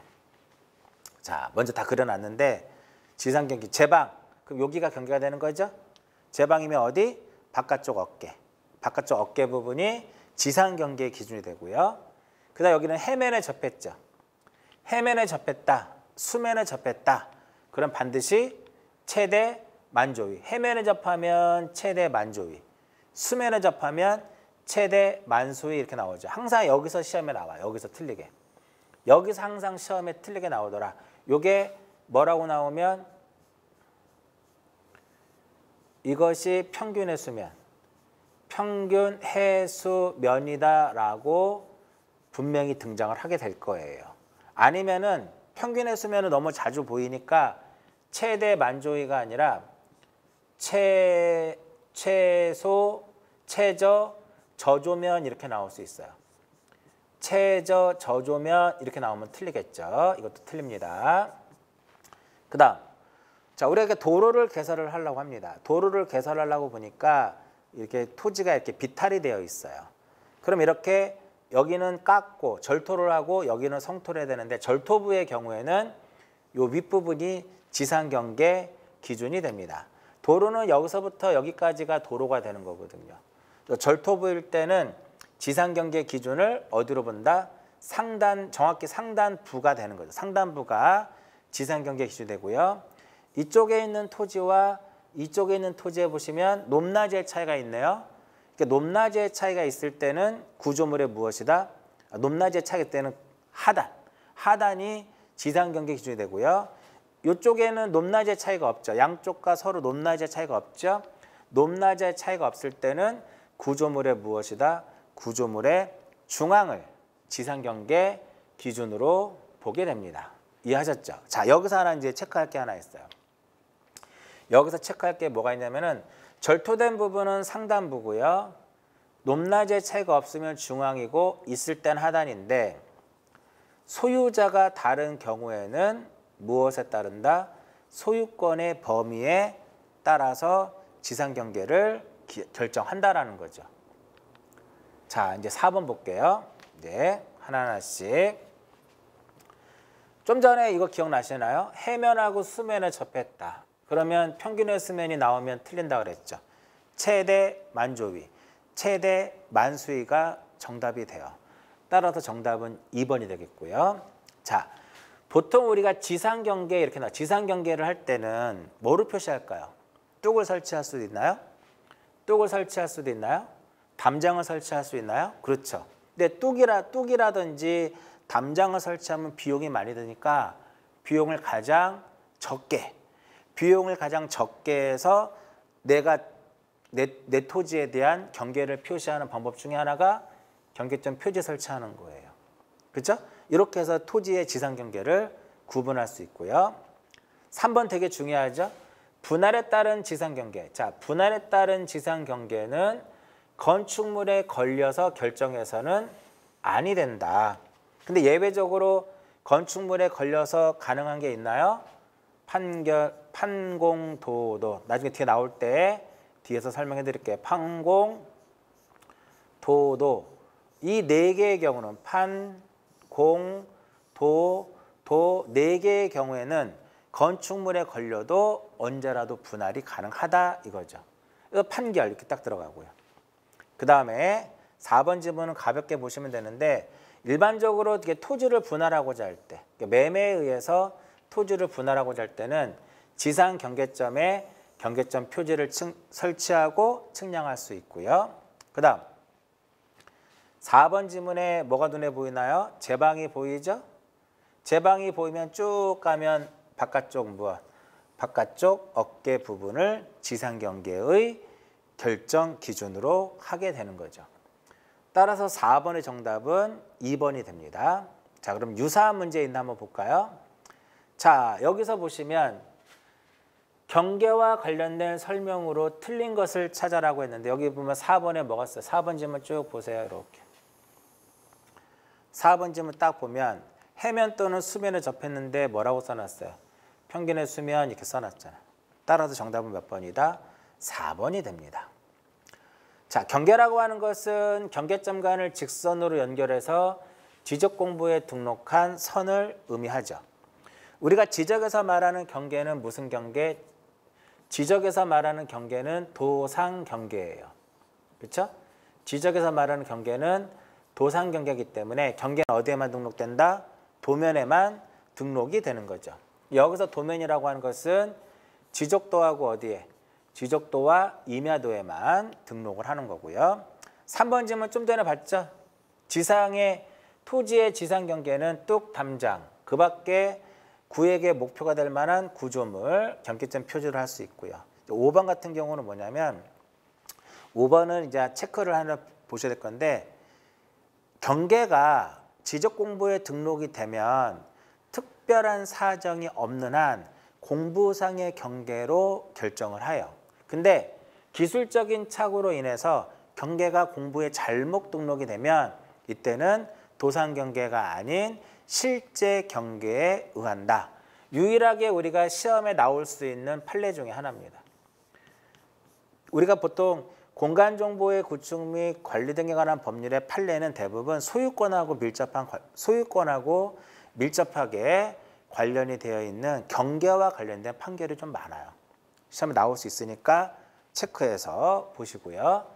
자, 먼저 다 그려놨는데 지상경계 제방, 그럼 여기가 경계가 되는 거죠? 제방이면 어디? 바깥쪽 어깨. 바깥쪽 어깨 부분이 지상경계의 기준이 되고요. 그 다음 여기는 해면에 접했죠. 해면에 접했다, 수면에 접했다. 그럼 반드시 최대 만조위. 해면에 접하면 최대 만조위. 수면에 접하면 최대 만수위 이렇게 나오죠. 항상 여기서 시험에 나와요. 여기서 틀리게. 여기서 항상 시험에 틀리게 나오더라. 요게 뭐라고 나오면 이것이 평균의 수면, 평균 해수면이다라고 분명히 등장을 하게 될 거예요. 아니면은 평균의 수면은 너무 자주 보이니까 최대 만조위가 아니라 최소, 최저, 저조면 이렇게 나올 수 있어요. 최저, 저조면 이렇게 나오면 틀리겠죠. 이것도 틀립니다. 그 다음, 자, 우리가 도로를 개설을 하려고 합니다. 도로를 개설하려고 보니까 이렇게 토지가 이렇게 비탈이 되어 있어요. 그럼 이렇게 여기는 깎고 절토를 하고 여기는 성토를 해야 되는데 절토부의 경우에는 요 윗부분이 지상경계 기준이 됩니다. 도로는 여기서부터 여기까지가 도로가 되는 거거든요. 절토부일 때는 지상경계 기준을 어디로 본다? 상단, 정확히 상단부가 되는 거죠. 상단부가 지상경계 기준이 되고요. 이쪽에 있는 토지와 이쪽에 있는 토지에 보시면 높낮이의 차이가 있네요. 그러니까 높낮이의 차이가 있을 때는 구조물의 무엇이다? 높낮이의 차이일 때는 하단. 하단이 지상경계 기준이 되고요. 이쪽에는 높낮이의 차이가 없죠. 양쪽과 서로 높낮이의 차이가 없죠. 높낮이의 차이가 없을 때는 구조물의 무엇이다? 구조물의 중앙을 지상경계 기준으로 보게 됩니다. 이해하셨죠? 자, 여기서 하나 이제 체크할 게 하나 있어요. 여기서 체크할 게 뭐가 있냐면은 절토된 부분은 상단부고요. 높낮이의 차이가 없으면 중앙이고 있을 땐 하단인데 소유자가 다른 경우에는 무엇에 따른다? 소유권의 범위에 따라서 지상경계를 결정한다라는 거죠. 자, 이제 4번 볼게요. 네, 하나하나씩. 좀 전에 이거 기억나시나요? 해면하고 수면에 접했다. 그러면 평균의 수면이 나오면 틀린다 그랬죠. 최대 만조위, 최대 만수위가 정답이 돼요. 따라서 정답은 2번이 되겠고요. 자, 보통 우리가 지상경계 이렇게 나와. 지상경계를 할 때는 뭐로 표시할까요? 뚝을 설치할 수도 있나요? 뚝을 설치할 수도 있나요? 담장을 설치할 수 있나요? 그렇죠. 근데 뚝이라든지 담장을 설치하면 비용이 많이 드니까 비용을 가장 적게 해서 내가 내 토지에 대한 경계를 표시하는 방법 중에 하나가 경계점 표지 설치하는 거예요. 그렇죠? 이렇게 해서 토지의 지상 경계를 구분할 수 있고요. 3번 되게 중요하죠? 분할에 따른 지상 경계. 자, 분할에 따른 지상 경계는 건축물에 걸려서 결정해서는 아니 된다. 근데 예외적으로 건축물에 걸려서 가능한 게 있나요? 판공도도. 나중에 뒤에 나올 때 뒤에서 설명해 드릴게요. 판공도도. 이 네 개의 경우는 판공도, 도 네 개의 경우에는 건축물에 걸려도 언제라도 분할이 가능하다 이거죠. 그래서 판결 이렇게 딱 들어가고요. 그 다음에 4번 지문은 가볍게 보시면 되는데 일반적으로 이렇게 토지를 분할하고자 할 때, 매매에 의해서 토지를 분할하고자 할 때는 지상 경계점에 경계점 표지를 설치하고 측량할 수 있고요. 그 다음 4번 지문에 뭐가 눈에 보이나요? 제방이 보이죠? 제방이 보이면 쭉 가면 바깥쪽 무엇? 바깥쪽 어깨 부분을 지상 경계의 결정 기준으로 하게 되는 거죠. 따라서 4번의 정답은 2번이 됩니다. 자, 그럼 유사한 문제 있나 한번 볼까요? 자, 여기서 보시면 경계와 관련된 설명으로 틀린 것을 찾아라고 했는데 여기 보면 4번에 뭐가 있어요? 4번 질문 쭉 보세요. 이렇게. 4번 질문 딱 보면 해면 또는 수면에 접했는데 뭐라고 써놨어요? 평균의 수면 이렇게 써놨잖아. 따라서 정답은 몇 번이다? 4번이 됩니다. 자, 경계라고 하는 것은 경계점간을 직선으로 연결해서 지적 공부에 등록한 선을 의미하죠. 우리가 지적에서 말하는 경계는 무슨 경계? 지적에서 말하는 경계는 도상 경계예요. 그렇죠? 지적에서 말하는 경계는 도상 경계이기 때문에 경계는 어디에만 등록된다? 도면에만 등록이 되는 거죠. 여기서 도면이라고 하는 것은 지적도하고 어디에? 지적도와 임야도에만 등록을 하는 거고요. 3번 질문 좀 전에 봤죠? 지상의 토지의 지상 경계는 뚝 담장, 그 밖에 구획의 목표가 될 만한 구조물, 경계점 표시를 할 수 있고요. 5번 같은 경우는 뭐냐면 5번은 이제 체크를 하나 보셔야 될 건데 경계가 지적 공부에 등록이 되면 특별한 사정이 없는 한 공부상의 경계로 결정을 해요. 근데 기술적인 착오로 인해서 경계가 공부에 잘못 등록이 되면 이때는 도상 경계가 아닌 실제 경계에 의한다. 유일하게 우리가 시험에 나올 수 있는 판례 중에 하나입니다. 우리가 보통 공간정보의 구축 및 관리 등에 관한 법률의 판례는 대부분 소유권하고 밀접하게 관련이 되어 있는 경계와 관련된 판결이 좀 많아요. 시험에 나올 수 있으니까 체크해서 보시고요.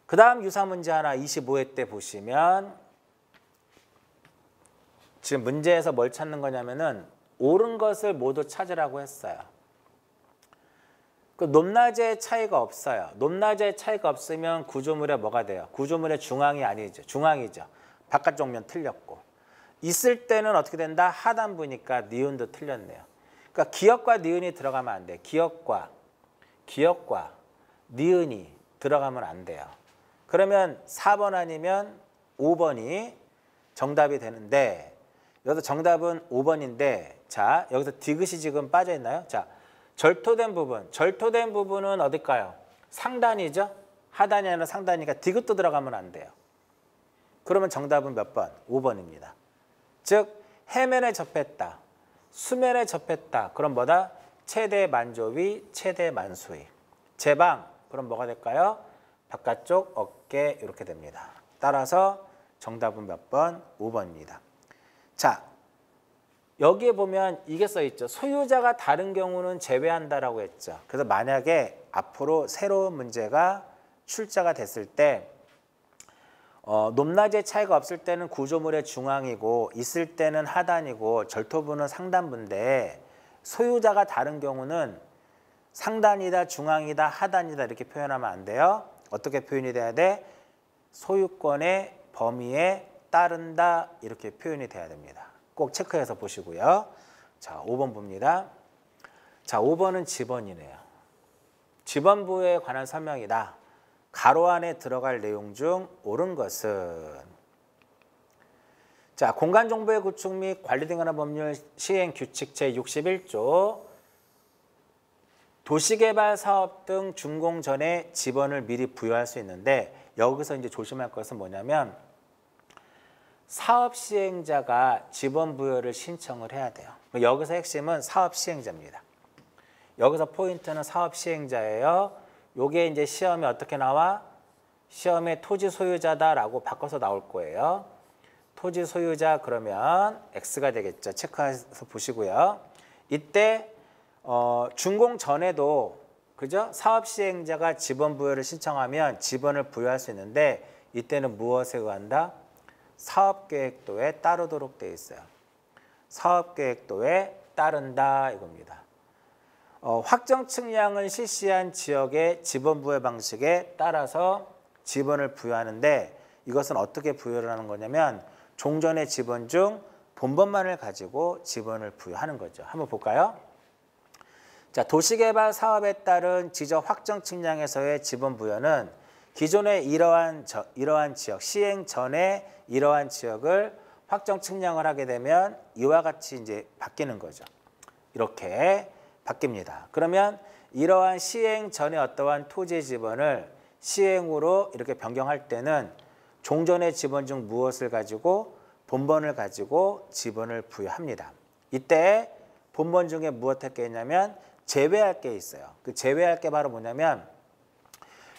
그 다음 유사 문제 하나 25회 때 보시면 지금 문제에서 뭘 찾는 거냐면은 옳은 것을 모두 찾으라고 했어요. 그 높낮이의 차이가 없어요. 높낮이의 차이가 없으면 구조물에 뭐가 돼요? 구조물의 중앙이 아니죠. 중앙이죠. 바깥쪽 면 틀렸고. 있을 때는 어떻게 된다? 하단부니까 니은도 틀렸네요. 그러니까 기역과 니은이 들어가면 안 돼요. 기역과 니은이 들어가면 안 돼요. 그러면 4번 아니면 5번이 정답이 되는데 여기서 정답은 5번인데 자 여기서 디귿이 지금 빠져 있나요? 자 절토된 부분은 어딜까요? 상단이죠. 하단이 아니라 상단이니까 디귿도 들어가면 안 돼요. 그러면 정답은 몇 번? 5번입니다. 즉 해면에 접했다. 수면에 접했다. 그럼 뭐다? 최대 만조위, 최대 만수위. 제방, 그럼 뭐가 될까요? 바깥쪽 어깨 이렇게 됩니다. 따라서 정답은 몇 번? 5번입니다. 자, 여기에 보면 이게 써있죠. 소유자가 다른 경우는 제외한다라고 했죠. 그래서 만약에 앞으로 새로운 문제가 출제가 됐을 때 높낮이의 차이가 없을 때는 구조물의 중앙이고 있을 때는 하단이고 절토부는 상단부인데 소유자가 다른 경우는 상단이다, 중앙이다, 하단이다 이렇게 표현하면 안 돼요. 어떻게 표현이 돼야 돼? 소유권의 범위에 따른다 이렇게 표현이 돼야 됩니다. 꼭 체크해서 보시고요. 자, 5번 봅니다. 자, 5번은 지번이네요. 지번부에 관한 설명이다. 가로 안에 들어갈 내용 중 옳은 것은 자, 공간정보의 구축 및 관리 등에 관한 법률 시행 규칙 제61조 도시개발 사업 등 준공 전에 지번을 미리 부여할 수 있는데 여기서 이제 조심할 것은 뭐냐면 사업 시행자가 지번 부여를 신청을 해야 돼요. 여기서 핵심은 사업 시행자입니다. 여기서 포인트는 사업 시행자예요. 요게 이제 시험에 어떻게 나와? 시험에 토지 소유자다라고 바꿔서 나올 거예요. 토지 소유자 그러면 X가 되겠죠. 체크해서 보시고요. 이때 준공 전에도 그죠? 사업 시행자가 지번 부여를 신청하면 지번을 부여할 수 있는데 이때는 무엇에 의한다? 사업계획도에 따르도록 되어 있어요. 사업계획도에 따른다 이겁니다. 확정 측량을 실시한 지역의 지번 부여 방식에 따라서 지번을 부여하는데 이것은 어떻게 부여를 하는 거냐면 종전의 지번 중 본번만을 가지고 지번을 부여하는 거죠. 한번 볼까요? 자, 도시개발 사업에 따른 지적 확정 측량에서의 지번 부여는 기존의 이러한 지역, 시행 전에 이러한 지역을 확정 측량을 하게 되면 이와 같이 이제 바뀌는 거죠. 이렇게 바뀝니다. 그러면 이러한 시행 전에 어떠한 토지의 지번을 시행으로 이렇게 변경할 때는 종전의 지번 중 무엇을 가지고 본번을 가지고 지번을 부여합니다. 이때 본번 중에 무엇할 게 있냐면 제외할 게 있어요. 그 제외할 게 바로 뭐냐면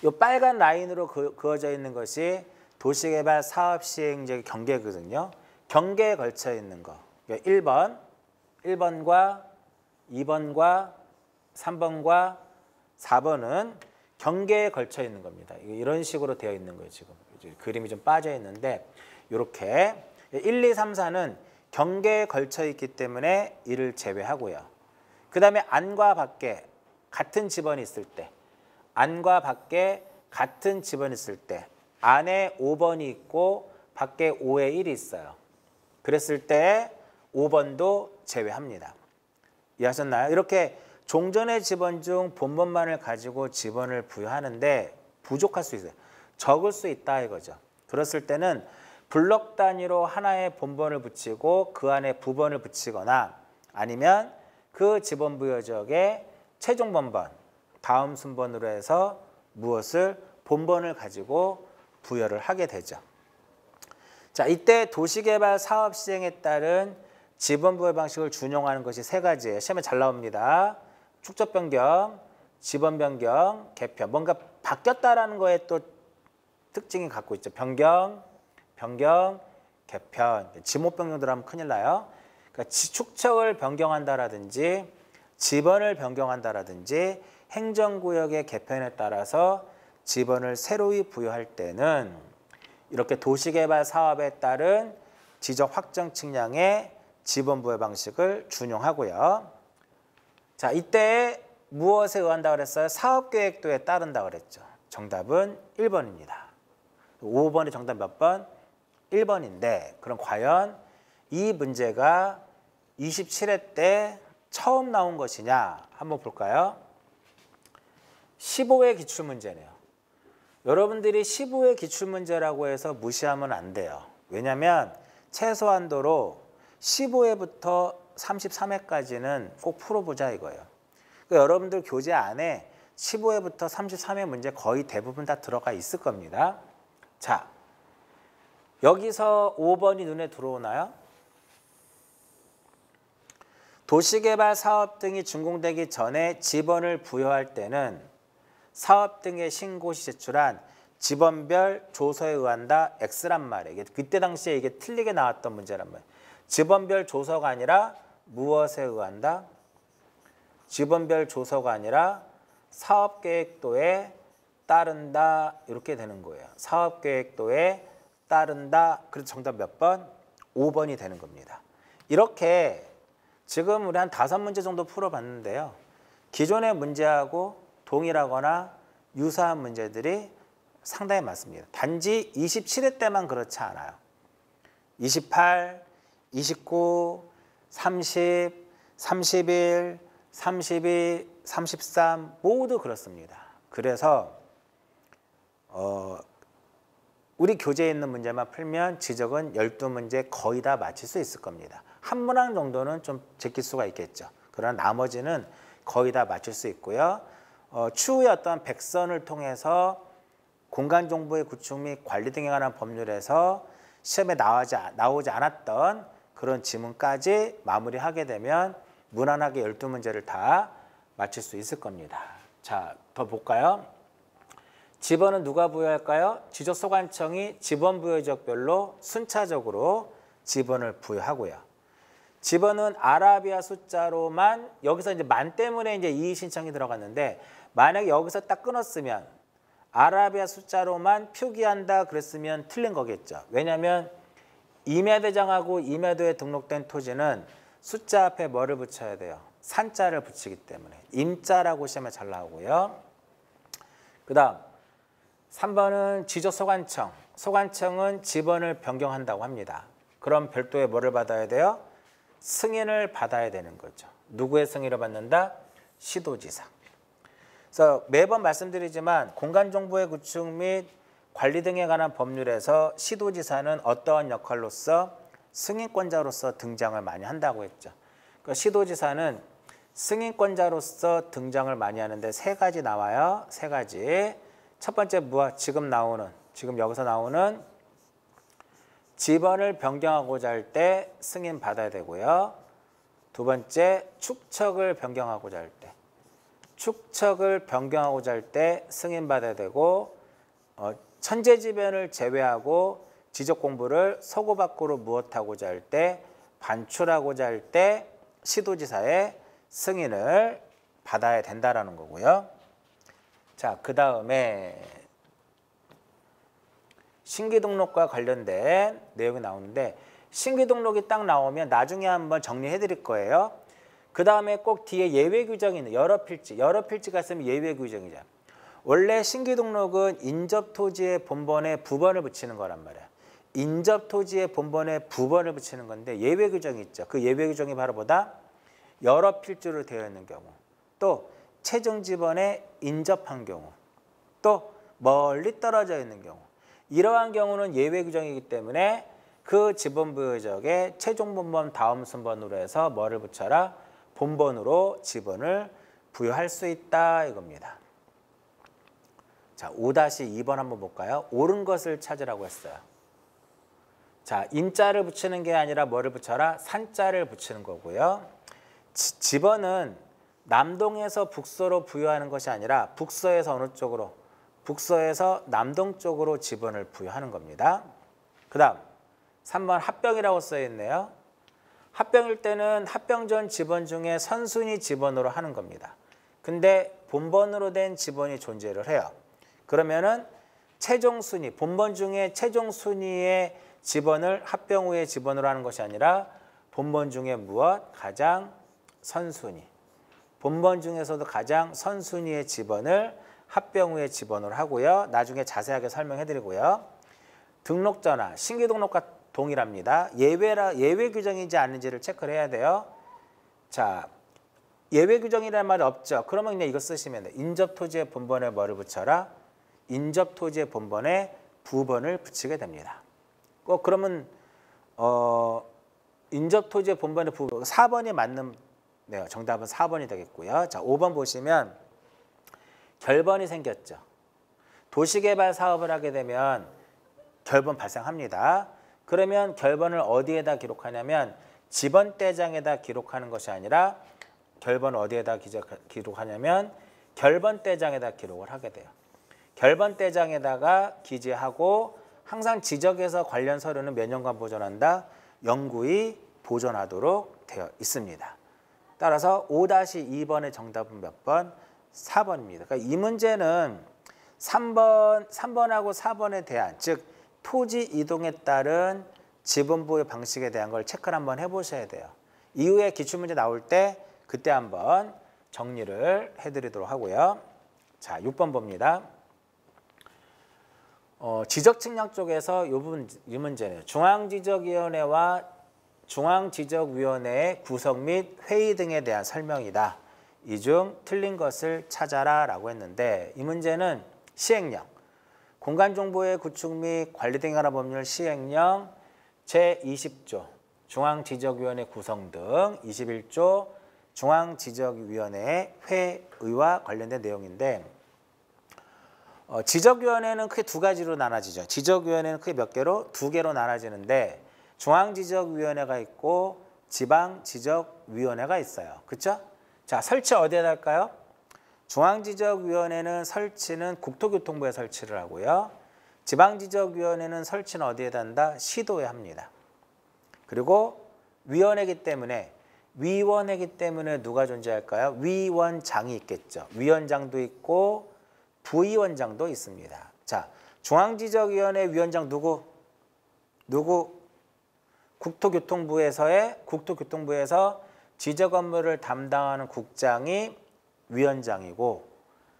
이 빨간 라인으로 그어져 있는 것이 도시개발 사업 시행제 경계거든요. 경계에 걸쳐 있는 거. 1번, 1번과 2번과 3번과 4번은 경계에 걸쳐 있는 겁니다. 이런 식으로 되어 있는 거예요. 지금 그림이 좀 빠져 있는데 이렇게 1, 2, 3, 4는 경계에 걸쳐 있기 때문에 이를 제외하고요. 그 다음에 안과 밖에 같은 집원이 있을 때, 안과 밖에 같은 집원이 있을 때 안에 5번이 있고 밖에 5에 1이 있어요. 그랬을 때 5번도 제외합니다. 이해하셨나요? 이렇게 종전의 집원 중 본번만을 가지고 집원을 부여하는데 부족할 수 있어요. 적을 수 있다 이거죠. 그랬을 때는 블록 단위로 하나의 본번을 붙이고 그 안에 부번을 붙이거나 아니면 그 집원 부여적의 최종 본번, 다음 순번으로 해서 무엇을 본번을 가지고 부여를 하게 되죠. 자, 이때 도시개발 사업 시행에 따른 집원 부여 방식을 준용하는 것이 세 가지예요. 시험에 잘 나옵니다. 축적 변경, 집원 변경, 개편. 뭔가 바뀌었다라는 거에 또 특징이 갖고 있죠. 변경, 개편. 지목 변경 들어가면 큰일 나요. 그러니까 축척을 변경한다라든지 집원을 변경한다라든지 행정구역의 개편에 따라서 집원을 새로이 부여할 때는 이렇게 도시개발 사업에 따른 지적 확정 측량의 집원 부여 방식을 준용하고요. 자, 이때 무엇에 의한다 그랬어요? 사업계획도에 따른다 그랬죠. 정답은 1번입니다. 5번이 정답 몇 번? 1번인데 그럼 과연 이 문제가 27회 때 처음 나온 것이냐 한번 볼까요? 15회 기출문제네요. 여러분들이 15회 기출문제라고 해서 무시하면 안 돼요. 왜냐하면 최소한도로 15회부터 33회까지는 꼭 풀어보자 이거예요. 그러니까 여러분들 교재 안에 15회부터 33회 문제 거의 대부분 다 들어가 있을 겁니다. 자, 여기서 5번이 눈에 들어오나요? 도시개발 사업 등이 준공되기 전에 집원을 부여할 때는 사업 등의 신고 시 제출한 집원별 조서에 의한다 X란 말이에요. 이게 그때 당시에 이게 틀리게 나왔던 문제란 말이에요. 집원별 조서가 아니라 무엇에 의한다? 집원별 조서가 아니라 사업계획도에 따른다 이렇게 되는 거예요. 사업계획도에 따른다. 그래서 정답 몇 번? 5번이 되는 겁니다. 이렇게 지금 우리 한 5문제 정도 풀어봤는데요. 기존의 문제하고 동일하거나 유사한 문제들이 상당히 많습니다. 단지 27회 때만 그렇지 않아요. 28, 29, 30, 31, 32, 33 모두 그렇습니다. 그래서 우리 교재에 있는 문제만 풀면 지적은 12문제 거의 다 맞힐 수 있을 겁니다. 한 문항 정도는 좀 제낄 수가 있겠죠. 그러나 나머지는 거의 다 맞출 수 있고요. 추후에 어떤 백선을 통해서 공간정보의 구축 및 관리 등에 관한 법률에서 시험에 나오지 않았던 그런 지문까지 마무리하게 되면 무난하게 12문제를 다 맞출 수 있을 겁니다. 자, 더 볼까요? 집원은 누가 부여할까요? 지적소관청이 집원 부여 지역별로 순차적으로 집원을 부여하고요. 집원은 아라비아 숫자로만 여기서 이제 만 때문에 이제 이의 신청이 들어갔는데 만약에 여기서 딱 끊었으면 아라비아 숫자로만 표기한다 그랬으면 틀린 거겠죠. 왜냐하면 임야대장하고 임야도에 등록된 토지는 숫자 앞에 뭐를 붙여야 돼요? 산자를 붙이기 때문에 임자라고 시험에 잘 나오고요. 그 다음 3번은 지적소관청. 소관청은 집원을 변경한다고 합니다. 그럼 별도의 뭐를 받아야 돼요? 승인을 받아야 되는 거죠. 누구의 승인을 받는다? 시도지사. 그래서 매번 말씀드리지만 공간정보의 구축 및 관리 등에 관한 법률에서 시도지사는 어떠한 역할로서 승인권자로서 등장을 많이 한다고 했죠. 그러니까 시도지사는 승인권자로서 등장을 많이 하는데 세 가지 나와요. 세 가지. 첫 번째 무엇? 지금 여기서 나오는 집원을 변경하고자 할 때 승인 받아야 되고요. 두 번째, 축척을 변경하고자 할 때. 축척을 변경하고자 할 때 승인받아야 되고 천재지변을 제외하고 지적 공부를 서구 밖으로 무엇하고자 할 때, 반출하고자 할 때 시도지사의 승인을 받아야 된다라는 거고요. 자, 그 다음에 신규등록과 관련된 내용이 나오는데 신규등록이 딱 나오면 나중에 한번 정리해 드릴 거예요. 그 다음에 꼭 뒤에 예외 규정이 있는 여러 필지가 있으면 예외 규정이죠. 원래 신규등록은 인접토지의 본번에 부번을 붙이는 거란 말이야. 인접토지의 본번에 부번을 붙이는 건데 예외 규정이 있죠. 그 예외 규정이 바로 뭐다? 여러 필지로 되어 있는 경우, 또 최종 지번에 인접한 경우, 또 멀리 떨어져 있는 경우, 이러한 경우는 예외 규정이기 때문에 그 지번 부여적에 최종 본번 다음 순번으로 해서 뭐를 붙여라? 본번으로 지번을 부여할 수 있다 이겁니다. 자, 5-2번 한번 볼까요? 옳은 것을 찾으라고 했어요. 자, 인자를 붙이는 게 아니라 뭐를 붙여라? 산자를 붙이는 거고요. 지번은 남동에서 북서로 부여하는 것이 아니라 북서에서 어느 쪽으로? 북서에서 남동 쪽으로 지번을 부여하는 겁니다. 그 다음 3번 합병이라고 써 있네요. 합병일 때는 합병 전 지번 중에 선순위 지번으로 하는 겁니다. 근데 본번으로 된 지번이 존재를 해요. 그러면은 최종 순위, 본번 중에 최종 순위의 지번을 합병 후의 지번으로 하는 것이 아니라 본번 중에 무엇? 가장 선순위. 본번 중에서도 가장 선순위의 지번을 합병 후의 지번으로 하고요. 나중에 자세하게 설명해 드리고요. 등록 전화, 신규 등록과 동일합니다. 예외 규정이지 않은지를 체크를 해야 돼요. 자, 예외 규정이라는 말이 없죠. 그러면 그냥 이거 쓰시면 돼요. 인접토지의 본번에 뭐를 붙여라? 인접토지의 본번에 부번을 붙이게 됩니다. 꼭 그러면 인접토지의 본번에 부번 4번이 맞는 네, 정답은 4번이 되겠고요. 자, 5번 보시면 결번이 생겼죠. 도시개발 사업을 하게 되면 결번 발생합니다. 그러면 결번을 어디에다 기록하냐면 지번대장에다 기록하는 것이 아니라 결번 어디에다 기록하냐면 결번대장에다 기록을 하게 돼요. 결번대장에다가 기재하고 항상 지적에서 관련 서류는 몇 년간 보존한다? 영구히 보존하도록 되어 있습니다. 따라서 5-2번의 정답은 몇 번? 4번입니다. 그러니까 이 문제는 3번하고 4번에 대한, 즉 토지 이동에 따른 지분 부여 방식에 대한 걸 체크를 한번 해보셔야 돼요. 이후에 기출문제 나올 때 그때 한번 정리를 해드리도록 하고요. 자, 6번 봅니다. 지적측량 쪽에서 이 문제네요. 중앙지적위원회와 중앙지적위원회의 구성 및 회의 등에 대한 설명이다. 이 중 틀린 것을 찾아라 라고 했는데 이 문제는 시행령, 공간정보의 구축 및 관리 등에 관한 법률 시행령 제20조 중앙지적위원회 구성 등 21조 중앙지적위원회 회의와 관련된 내용인데 지적위원회는 크게 두 가지로 나눠지죠. 지적위원회는 크게 몇 개로? 두 개로 나눠지는데 중앙지적위원회가 있고 지방지적위원회가 있어요. 그렇죠? 자, 설치 어디에다 할까요? 중앙지적위원회는 설치는 국토교통부에 설치를 하고요. 지방지적위원회는 설치는 어디에다 한다? 시도에 합니다. 그리고 위원회이기 때문에 누가 존재할까요? 위원장이 있겠죠. 위원장도 있고 부위원장도 있습니다. 자, 중앙지적위원회 위원장 누구? 국토교통부에서 지적 업무를 담당하는 국장이 위원장이고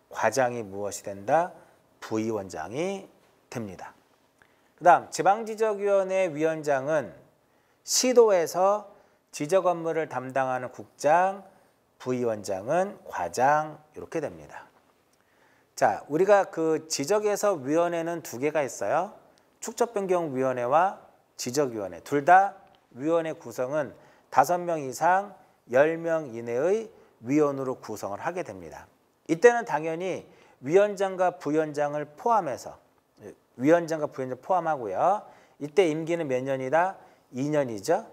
과장이 무엇이 된다? 부위원장이 됩니다. 그 다음 지방지적위원회 위원장은 시도에서 지적 업무를 담당하는 국장, 부위원장은 과장 이렇게 됩니다. 자, 우리가 그 지적에서 위원회는 두 개가 있어요. 축척변경위원회와 지적위원회. 둘 다 위원회 구성은 5명 이상 10명 이내의 위원으로 구성을 하게 됩니다. 이때는 당연히 위원장과 부위원장을 포함해서 포함하고요. 이때 임기는 몇 년이다? 2년이죠.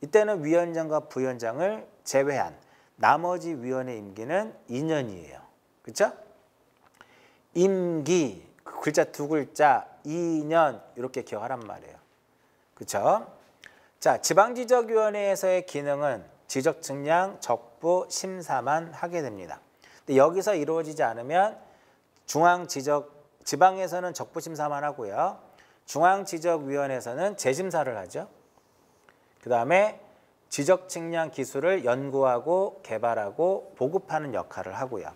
이때는 위원장과 부위원장을 제외한 나머지 위원의 임기는 2년이에요. 그렇죠? 임기, 글자 두 글자, 2년 이렇게 기억하란 말이에요. 그렇죠? 자, 지방지적위원회에서의 기능은 지적 측량, 적부, 심사만 하게 됩니다. 근데 여기서 이루어지지 않으면 지방에서는 적부 심사만 하고요. 중앙지적위원회에서는 재심사를 하죠. 그 다음에 지적 측량 기술을 연구하고 개발하고 보급하는 역할을 하고요.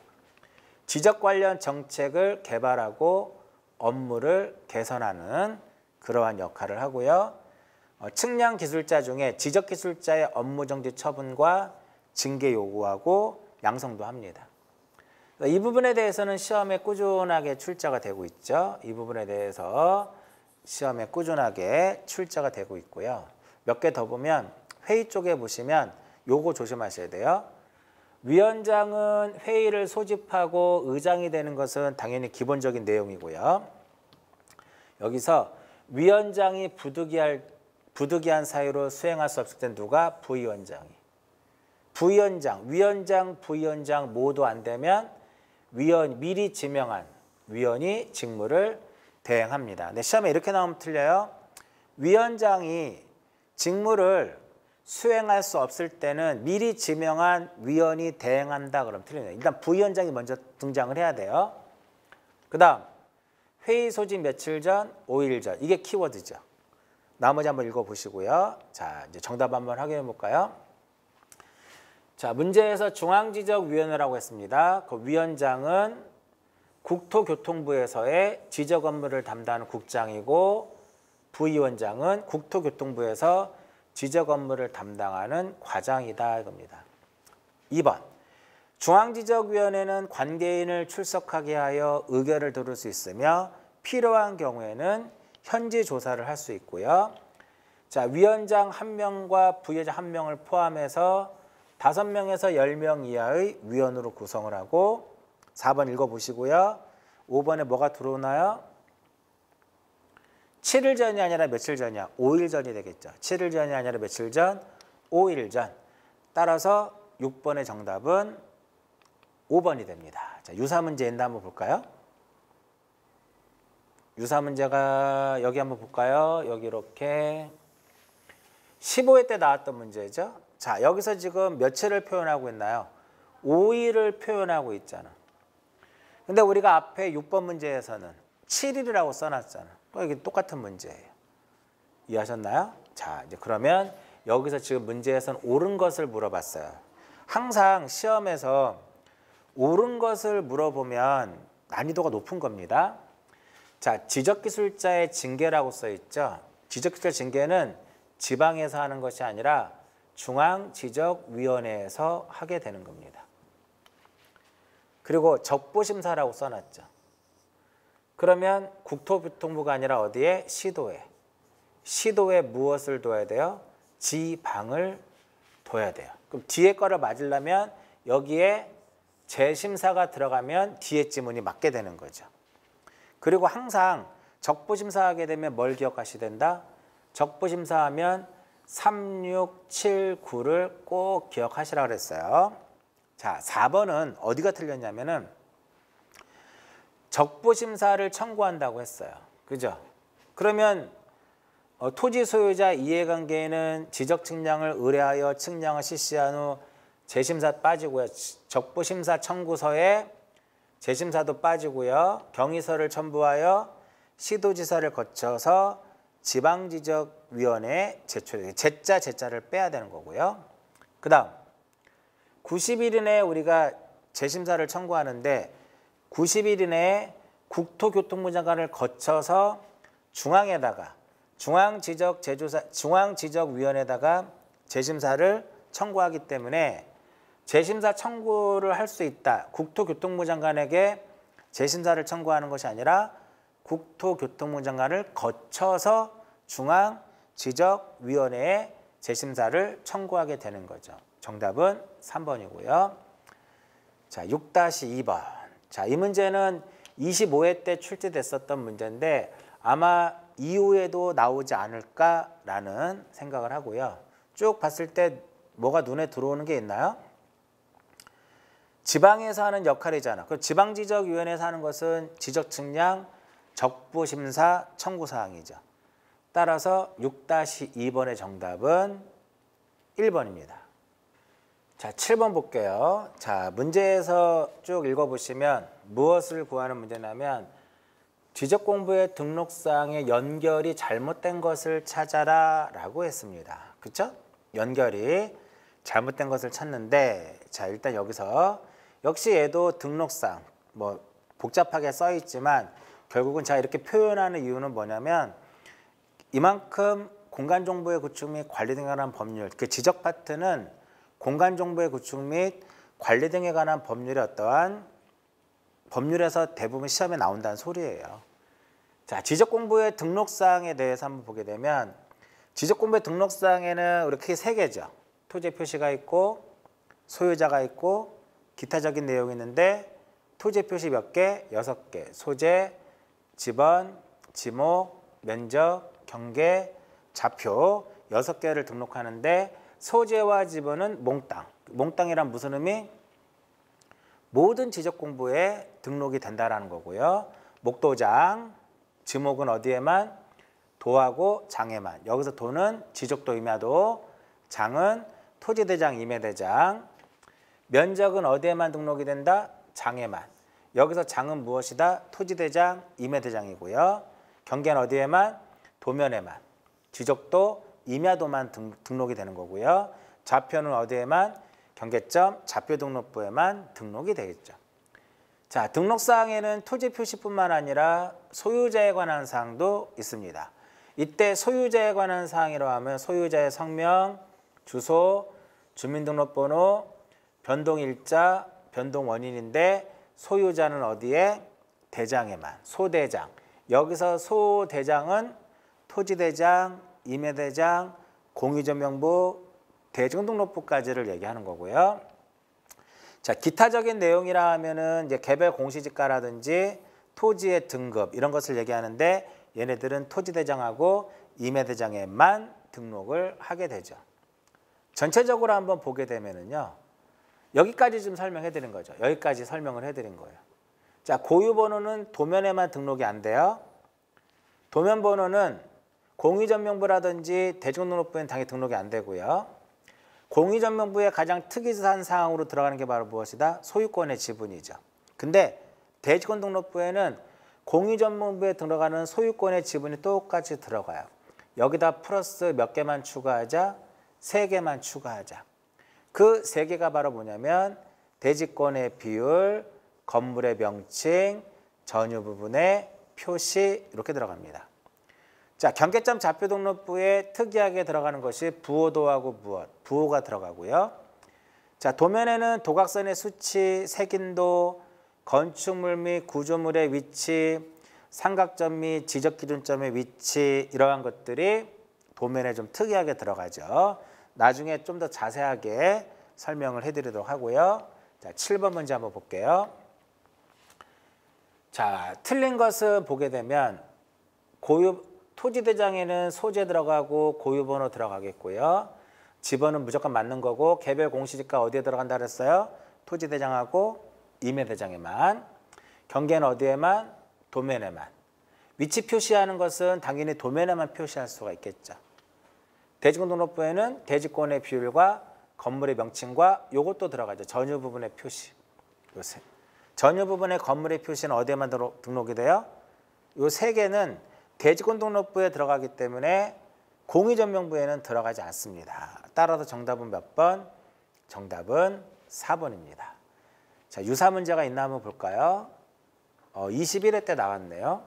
지적 관련 정책을 개발하고 업무를 개선하는 그러한 역할을 하고요. 측량 기술자 중에 지적 기술자의 업무 정지 처분과 징계 요구하고 양성도 합니다. 이 부분에 대해서는 시험에 꾸준하게 출제가 되고 있죠. 이 부분에 대해서 시험에 꾸준하게 출제가 되고 있고요. 몇 개 더 보면 회의 쪽에 보시면 요거 조심하셔야 돼요. 위원장은 회의를 소집하고 의장이 되는 것은 당연히 기본적인 내용이고요. 여기서 위원장이 부득이한 사유로 수행할 수 없을 땐 누가? 부위원장이. 위원장, 부위원장 모두 안 되면 미리 지명한 위원이 직무를 대행합니다. 근데 시험에 이렇게 나오면 틀려요. 위원장이 직무를 수행할 수 없을 때는 미리 지명한 위원이 대행한다 그러면 틀립니다. 일단 부위원장이 먼저 등장을 해야 돼요. 그 다음 회의 소집 며칠 전, 5일 전. 이게 키워드죠. 나머지 한번 읽어보시고요. 자, 이제 정답 한번 확인해 볼까요? 자, 문제에서 중앙지적위원회라고 했습니다. 그 위원장은 국토교통부에서의 지적 업무를 담당하는 국장이고 부위원장은 국토교통부에서 지적 업무를 담당하는 과장이다 이겁니다. 2번. 중앙지적위원회는 관계인을 출석하게 하여 의견을 들을 수 있으며 필요한 경우에는 현지 조사를 할 수 있고요. 자, 위원장 1명과 부위원장 1명을 포함해서 5명에서 10명 이하의 위원으로 구성을 하고 4번 읽어보시고요. 5번에 뭐가 들어오나요? 7일 전이 아니라 며칠 전이야? 5일 전이 되겠죠. 7일 전이 아니라 며칠 전? 5일 전. 따라서 6번의 정답은 5번이 됩니다. 자, 유사 문제인데 한번 볼까요? 유사 문제가 여기 한번 볼까요? 여기 이렇게 15회 때 나왔던 문제죠. 자, 여기서 지금 며칠을 표현하고 있나요? 5일을 표현하고 있잖아. 근데 우리가 앞에 6번 문제에서는 7일이라고 써놨잖아. 이게 똑같은 문제예요. 이해하셨나요? 자, 이제 그러면 여기서 지금 문제에서는 옳은 것을 물어봤어요. 항상 시험에서 옳은 것을 물어보면 난이도가 높은 겁니다. 자, 지적기술자의 징계라고 써 있죠. 지적기술자 징계는 지방에서 하는 것이 아니라 중앙지적위원회에서 하게 되는 겁니다. 그리고 적부심사라고 써놨죠. 그러면 국토교통부가 아니라 어디에? 시도에. 시도에 무엇을 둬야 돼요? 지방을 둬야 돼요. 그럼 뒤에 거를 맞으려면 여기에 재심사가 들어가면 뒤에 지문이 맞게 되는 거죠. 그리고 항상 적부심사하게 되면 뭘 기억하셔야 된다? 적부심사하면 3, 6, 7, 9를 꼭 기억하시라고 그랬어요. 자, 4번은 어디가 틀렸냐면은 적부심사를 청구한다고 했어요. 그죠? 그러면 토지 소유자 이해관계에는 지적 측량을 의뢰하여 측량을 실시한 후 재심사 빠지고요. 적부심사 청구서에 재심사도 빠지고요. 경위서를 첨부하여 시도지사를 거쳐서 지방지적위원회에 제출해요. 제자를 빼야 되는 거고요. 그 다음 90일 이내에 우리가 재심사를 청구하는데 90일 이내에 국토교통부 장관을 거쳐서 중앙에다가 중앙지적위원회에다가 재심사를 청구하기 때문에 재심사 청구를 할 수 있다. 국토교통부 장관에게 재심사를 청구하는 것이 아니라 국토교통부 장관을 거쳐서 중앙지적위원회에 재심사를 청구하게 되는 거죠. 정답은 3번이고요. 자, 6-2번. 자, 이 문제는 25회 때 출제됐었던 문제인데 아마 이후에도 나오지 않을까라는 생각을 하고요. 쭉 봤을 때 뭐가 눈에 들어오는 게 있나요? 지방에서 하는 역할이잖아. 그 지방지적위원회에서 하는 것은 지적 측량, 적부심사, 청구사항이죠. 따라서 6-2번의 정답은 1번입니다. 자, 7번 볼게요. 자, 문제에서 쭉 읽어보시면 무엇을 구하는 문제냐면 지적공부의 등록사항의 연결이 잘못된 것을 찾아라 라고 했습니다. 그렇죠? 연결이 잘못된 것을 찾는데, 자, 일단 여기서 역시 얘도 등록상 뭐 복잡하게 써 있지만 결국은 제가 이렇게 표현하는 이유는 뭐냐면 이만큼 공간정보의 구축 및 관리 등에 관한 법률, 그 지적 파트는 공간정보의 구축 및 관리 등에 관한 법률이 어떠한 법률에서 대부분 시험에 나온다는 소리예요. 자, 지적공부의 등록사항에 대해서 한번 보게 되면 지적공부의 등록사항에는 이렇게 세 개죠. 토지 표시가 있고 소유자가 있고 기타적인 내용이 있는데 토지 표시 몇 개? 6개. 소재, 지번, 지목, 면적, 경계, 좌표 6개를 등록하는데 소재와 지번은 몽땅. 몽땅이란 무슨 의미? 모든 지적공부에 등록이 된다라는 거고요. 목도장, 지목은 어디에만? 도하고 장에만. 여기서 도는 지적도 임야도, 장은 토지대장, 임야대장. 면적은 어디에만 등록이 된다? 장에만. 여기서 장은 무엇이다? 토지대장, 임야대장이고요. 경계는 어디에만? 도면에만. 지적도, 임야도만 등록이 되는 거고요. 좌표는 어디에만? 경계점, 좌표등록부에만 등록이 되겠죠. 자, 등록사항에는 토지 표시뿐만 아니라 소유자에 관한 사항도 있습니다. 이때 소유자에 관한 사항이라고 하면 소유자의 성명, 주소, 주민등록번호, 변동일자, 변동원인인데 소유자는 어디에? 대장에만, 소대장. 여기서 소대장은 토지대장, 임야대장, 공유전명부, 대중등록부까지를 얘기하는 거고요. 자, 기타적인 내용이라 하면은 이제 개별 공시지가라든지 토지의 등급 이런 것을 얘기하는데 얘네들은 토지대장하고 임야대장에만 등록을 하게 되죠. 전체적으로 한번 보게 되면은요. 여기까지 좀 설명해 드린 거죠. 여기까지 설명을 해 드린 거예요. 자, 고유번호는 도면에만 등록이 안 돼요. 도면번호는 공유전명부라든지 대중등록부에는 당연히 등록이 안 되고요. 공유전명부의 가장 특이한 사항으로 들어가는 게 바로 무엇이다? 소유권의 지분이죠. 근데 대지권등록부에는 공유전명부에 들어가는 소유권의 지분이 똑같이 들어가요. 여기다 플러스 몇 개만 추가하자? 3개만 추가하자. 그 3개가 바로 뭐냐면 대지권의 비율, 건물의 명칭, 전유 부분의 표시 이렇게 들어갑니다. 자, 경계점 좌표등록부에 특이하게 들어가는 것이 부호도하고 무엇, 부호가 들어가고요. 자, 도면에는 도각선의 수치, 색인도, 건축물 및 구조물의 위치, 삼각점 및 지적기준점의 위치 이러한 것들이 도면에 좀 특이하게 들어가죠. 나중에 좀 더 자세하게 설명을 해드리도록 하고요. 자, 7번 문제 한번 볼게요. 자, 틀린 것을 보게 되면 토지대장에는 소재 들어가고 고유번호 들어가겠고요. 지번은 무조건 맞는 거고 개별 공시지가 어디에 들어간다 그랬어요? 토지대장하고 임야대장에만. 경계는 어디에만? 도면에만. 위치 표시하는 것은 당연히 도면에만 표시할 수가 있겠죠. 대지권등록부에는 대지권의 비율과 건물의 명칭과 요것도 들어가죠. 전유 부분의 표시. 요새 전유 부분의 건물의 표시는 어디에만 등록이 돼요? 요 3개는 대지권등록부에 들어가기 때문에 공유전명부에는 들어가지 않습니다. 따라서 정답은 몇 번? 정답은 4번입니다. 자, 유사 문제가 있나 한번 볼까요? 21회 때 나왔네요.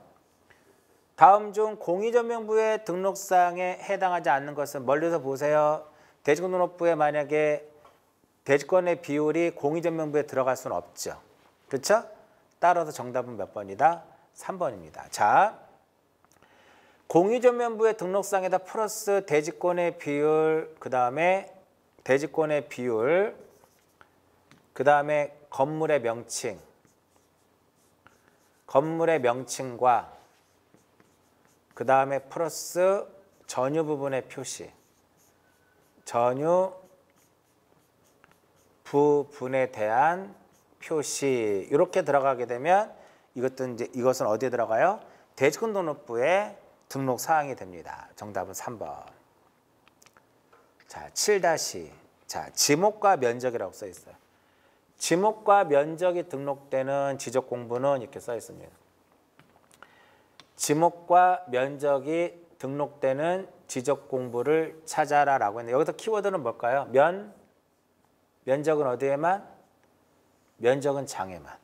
다음 중 공유전명부의 등록사항에 해당하지 않는 것은 멀리서 보세요. 대지권등록부에 만약에 대지권의 비율이 공유전명부에 들어갈 수는 없죠. 그렇죠? 따라서 정답은 몇 번이다? 3번입니다. 자, 공유전면부의 등록상에다 플러스 대지권의 비율, 그 다음에 대지권의 비율, 그 다음에 건물의 명칭, 건물의 명칭과 그 다음에 플러스 전유 부분의 표시, 전유 부분에 대한 표시 이렇게 들어가게 되면 이것은 어디에 들어가요? 대지권등록부에 등록 사항이 됩니다. 정답은 3번. 자, 7-. 자, 지목과 면적이라고 써 있어요. 지목과 면적이 등록되는 지적공부는 이렇게 써 있습니다. 지목과 면적이 등록되는 지적공부를 찾아라라고 했는데 여기서 키워드는 뭘까요? 면적은 어디에만? 면적은 장에만.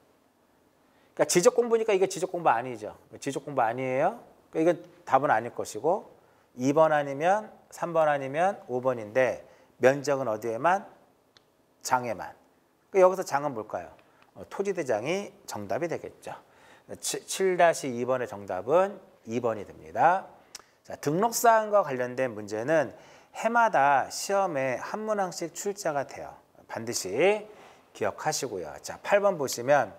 그러니까 지적공부니까 이게 지적공부 아니죠. 지적공부 아니에요. 그러니까 이게 답은 아닐 것이고 2번 아니면 3번 아니면 5번인데 면적은 어디에만? 장에만. 그러니까 여기서 장은 뭘까요? 토지대장이 정답이 되겠죠. 7-2번의 정답은 2번이 됩니다. 자, 등록사항과 관련된 문제는 해마다 시험에 한 문항씩 출제가 돼요. 반드시 기억하시고요. 자, 8번 보시면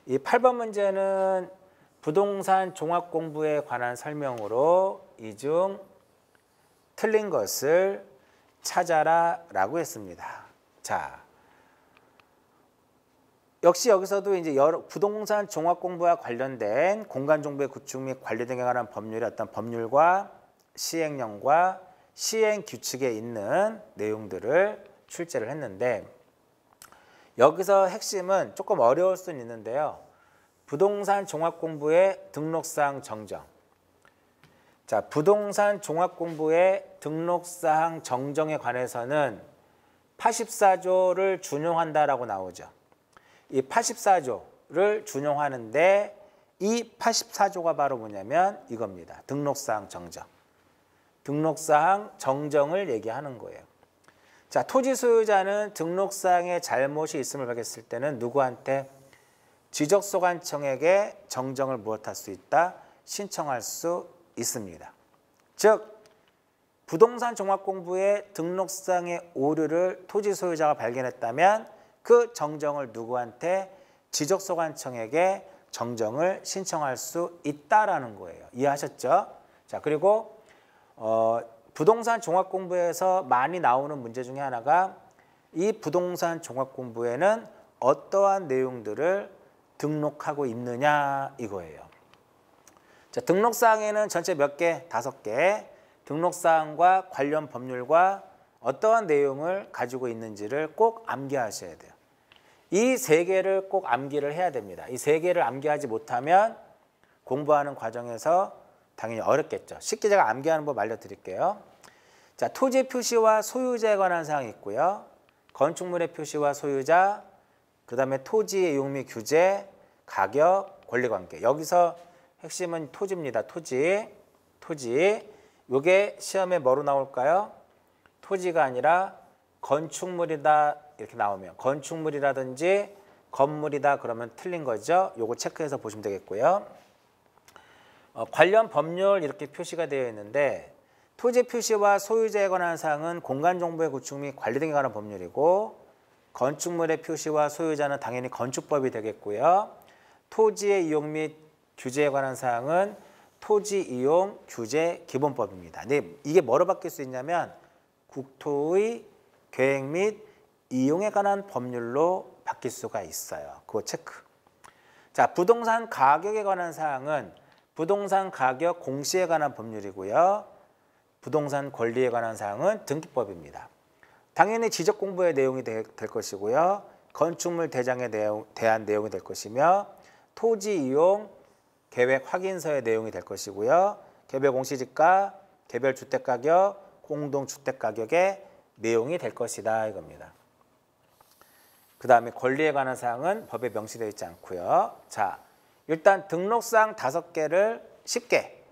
이 8번 문제는 부동산 종합공부에 관한 설명으로 이 중 틀린 것을 찾아라 라고 했습니다. 자, 역시 여기서도 이제 부동산 종합공부와 관련된 공간정보의 구축 및 관리 등에 관한 법률의 어떤 법률과 시행령과 시행 규칙에 있는 내용들을 출제를 했는데 여기서 핵심은 조금 어려울 수는 있는데요. 부동산 종합공부의 등록사항 정정. 자, 부동산 종합공부의 등록사항 정정에 관해서는 84조를 준용한다라고 나오죠. 이 84조를 준용하는데 이 84조가 바로 뭐냐면 이겁니다. 등록사항 정정. 등록사항 정정을 얘기하는 거예요. 자, 토지 소유자는 등록사항에 잘못이 있음을 밝혔을 때는 누구한테? 지적소관청에게 정정을 무엇할 수 있다? 신청할 수 있습니다. 즉, 부동산 종합공부의 등록사항의 오류를 토지 소유자가 발견했다면 그 정정을 누구한테? 지적소관청에게 정정을 신청할 수 있다라는 거예요. 이해하셨죠? 자, 그리고 부동산 종합공부에서 많이 나오는 문제 중에 하나가 이 부동산 종합공부에는 어떠한 내용들을 등록하고 있느냐 이거예요. 자, 등록사항에는 전체 몇 개? 5개. 등록사항과 관련 법률과 어떠한 내용을 가지고 있는지를 꼭 암기하셔야 돼요. 이 3개를 꼭 암기를 해야 됩니다. 이 3개를 암기하지 못하면 공부하는 과정에서 당연히 어렵겠죠. 쉽게 제가 암기하는 법 알려드릴게요. 자, 토지 표시와 소유자에 관한 사항이 있고요. 건축물의 표시와 소유자, 그 다음에 토지의 이용 및 규제, 가격, 권리관계. 여기서 핵심은 토지입니다. 토지. 이게 시험에 뭐로 나올까요? 토지가 아니라 건축물이다 이렇게 나오면 건축물이라든지 건물이다 그러면 틀린 거죠. 요거 체크해서 보시면 되겠고요. 관련 법률 이렇게 표시가 되어 있는데 토지 표시와 소유자에 관한 사항은 공간정보의 구축 및 관리 등에 관한 법률이고 건축물의 표시와 소유자는 당연히 건축법이 되겠고요. 토지의 이용 및 규제에 관한 사항은 토지 이용 규제 기본법입니다. 근데 이게 뭐로 바뀔 수 있냐면 국토의 계획 및 이용에 관한 법률로 바뀔 수가 있어요. 그거 체크. 자, 부동산 가격에 관한 사항은 부동산 가격 공시에 관한 법률이고요. 부동산 권리에 관한 사항은 등기법입니다. 당연히 지적공부의 내용이 될 것이고요. 건축물 대장에 대한 내용이 될 것이며 토지 이용 계획 확인서의 내용이 될 것이고요. 개별 공시지가, 개별 주택가격, 공동주택가격의 내용이 될 것이다 이겁니다. 그 다음에 권리에 관한 사항은 법에 명시되어 있지 않고요. 자, 일단 등록사항 5개를 쉽게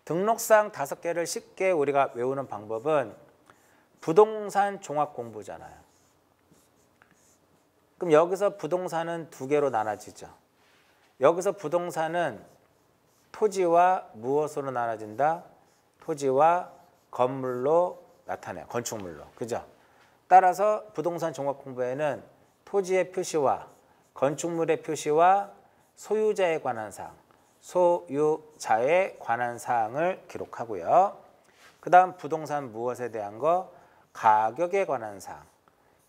등록사항 5개를 쉽게 우리가 외우는 방법은 부동산 종합공부잖아요. 그럼 여기서 부동산은 2개로 나눠지죠. 여기서 부동산은 토지와 무엇으로 나눠진다? 토지와 건물로 나타내요. 건축물로. 그죠? 따라서 부동산 종합공부에는 토지의 표시와 건축물의 표시와 소유자에 관한 사항, 소유자에 관한 사항을 기록하고요. 그 다음 부동산 무엇에 대한 거? 가격에 관한 사항,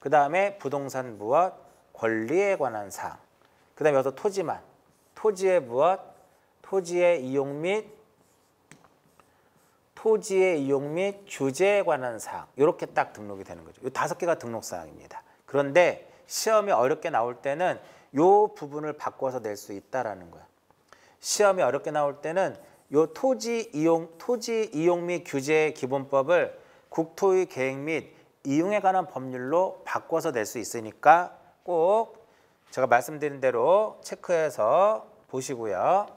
그 다음에 부동산 무엇? 권리에 관한 사항. 그 다음에 여기서 토지만. 토지의 무엇? 토지의 이용 및 규제에 관한 사항. 이렇게 딱 등록이 되는 거죠. 이 5개가 등록 사항입니다. 그런데 시험이 어렵게 나올 때는 이 부분을 바꿔서 낼 수 있다라는 거야. 시험이 어렵게 나올 때는 이 토지 이용 및 규제 기본법을 국토의 계획 및 이용에 관한 법률로 바꿔서 낼 수 있으니까 꼭 제가 말씀드린 대로 체크해서 보시고요.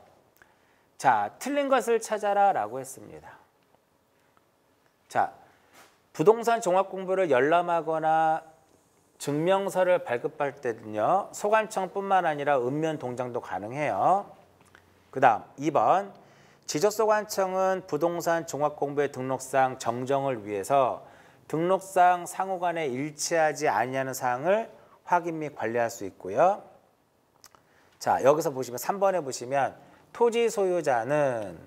자, 틀린 것을 찾아라 라고 했습니다. 자, 부동산 종합 공부를 열람하거나 증명서를 발급할 때는요. 소관청뿐만 아니라 읍면 동장도 가능해요. 그 다음 2번 지적소관청은 부동산 종합공부의 등록상 정정을 위해서 등록상 상호 간에 일치하지 아니하는 사항을 확인 및 관리할 수 있고요. 자, 여기서 보시면 3번에 보시면 토지 소유자는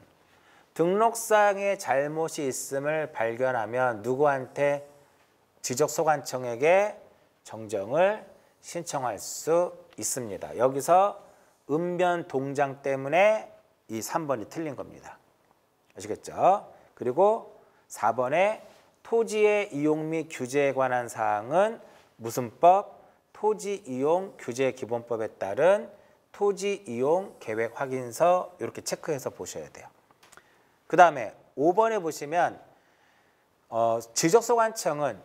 등록상에 잘못이 있음을 발견하면 누구한테 지적소관청에게 정정을 신청할 수 있습니다. 여기서 읍면 동장 때문에 이 3번이 틀린 겁니다. 아시겠죠? 그리고 4번에 토지의 이용 및 규제에 관한 사항은 무슨 법? 토지 이용 규제 기본법에 따른 토지 이용 계획 확인서 이렇게 체크해서 보셔야 돼요. 그 다음에 5번에 보시면 지적소관청은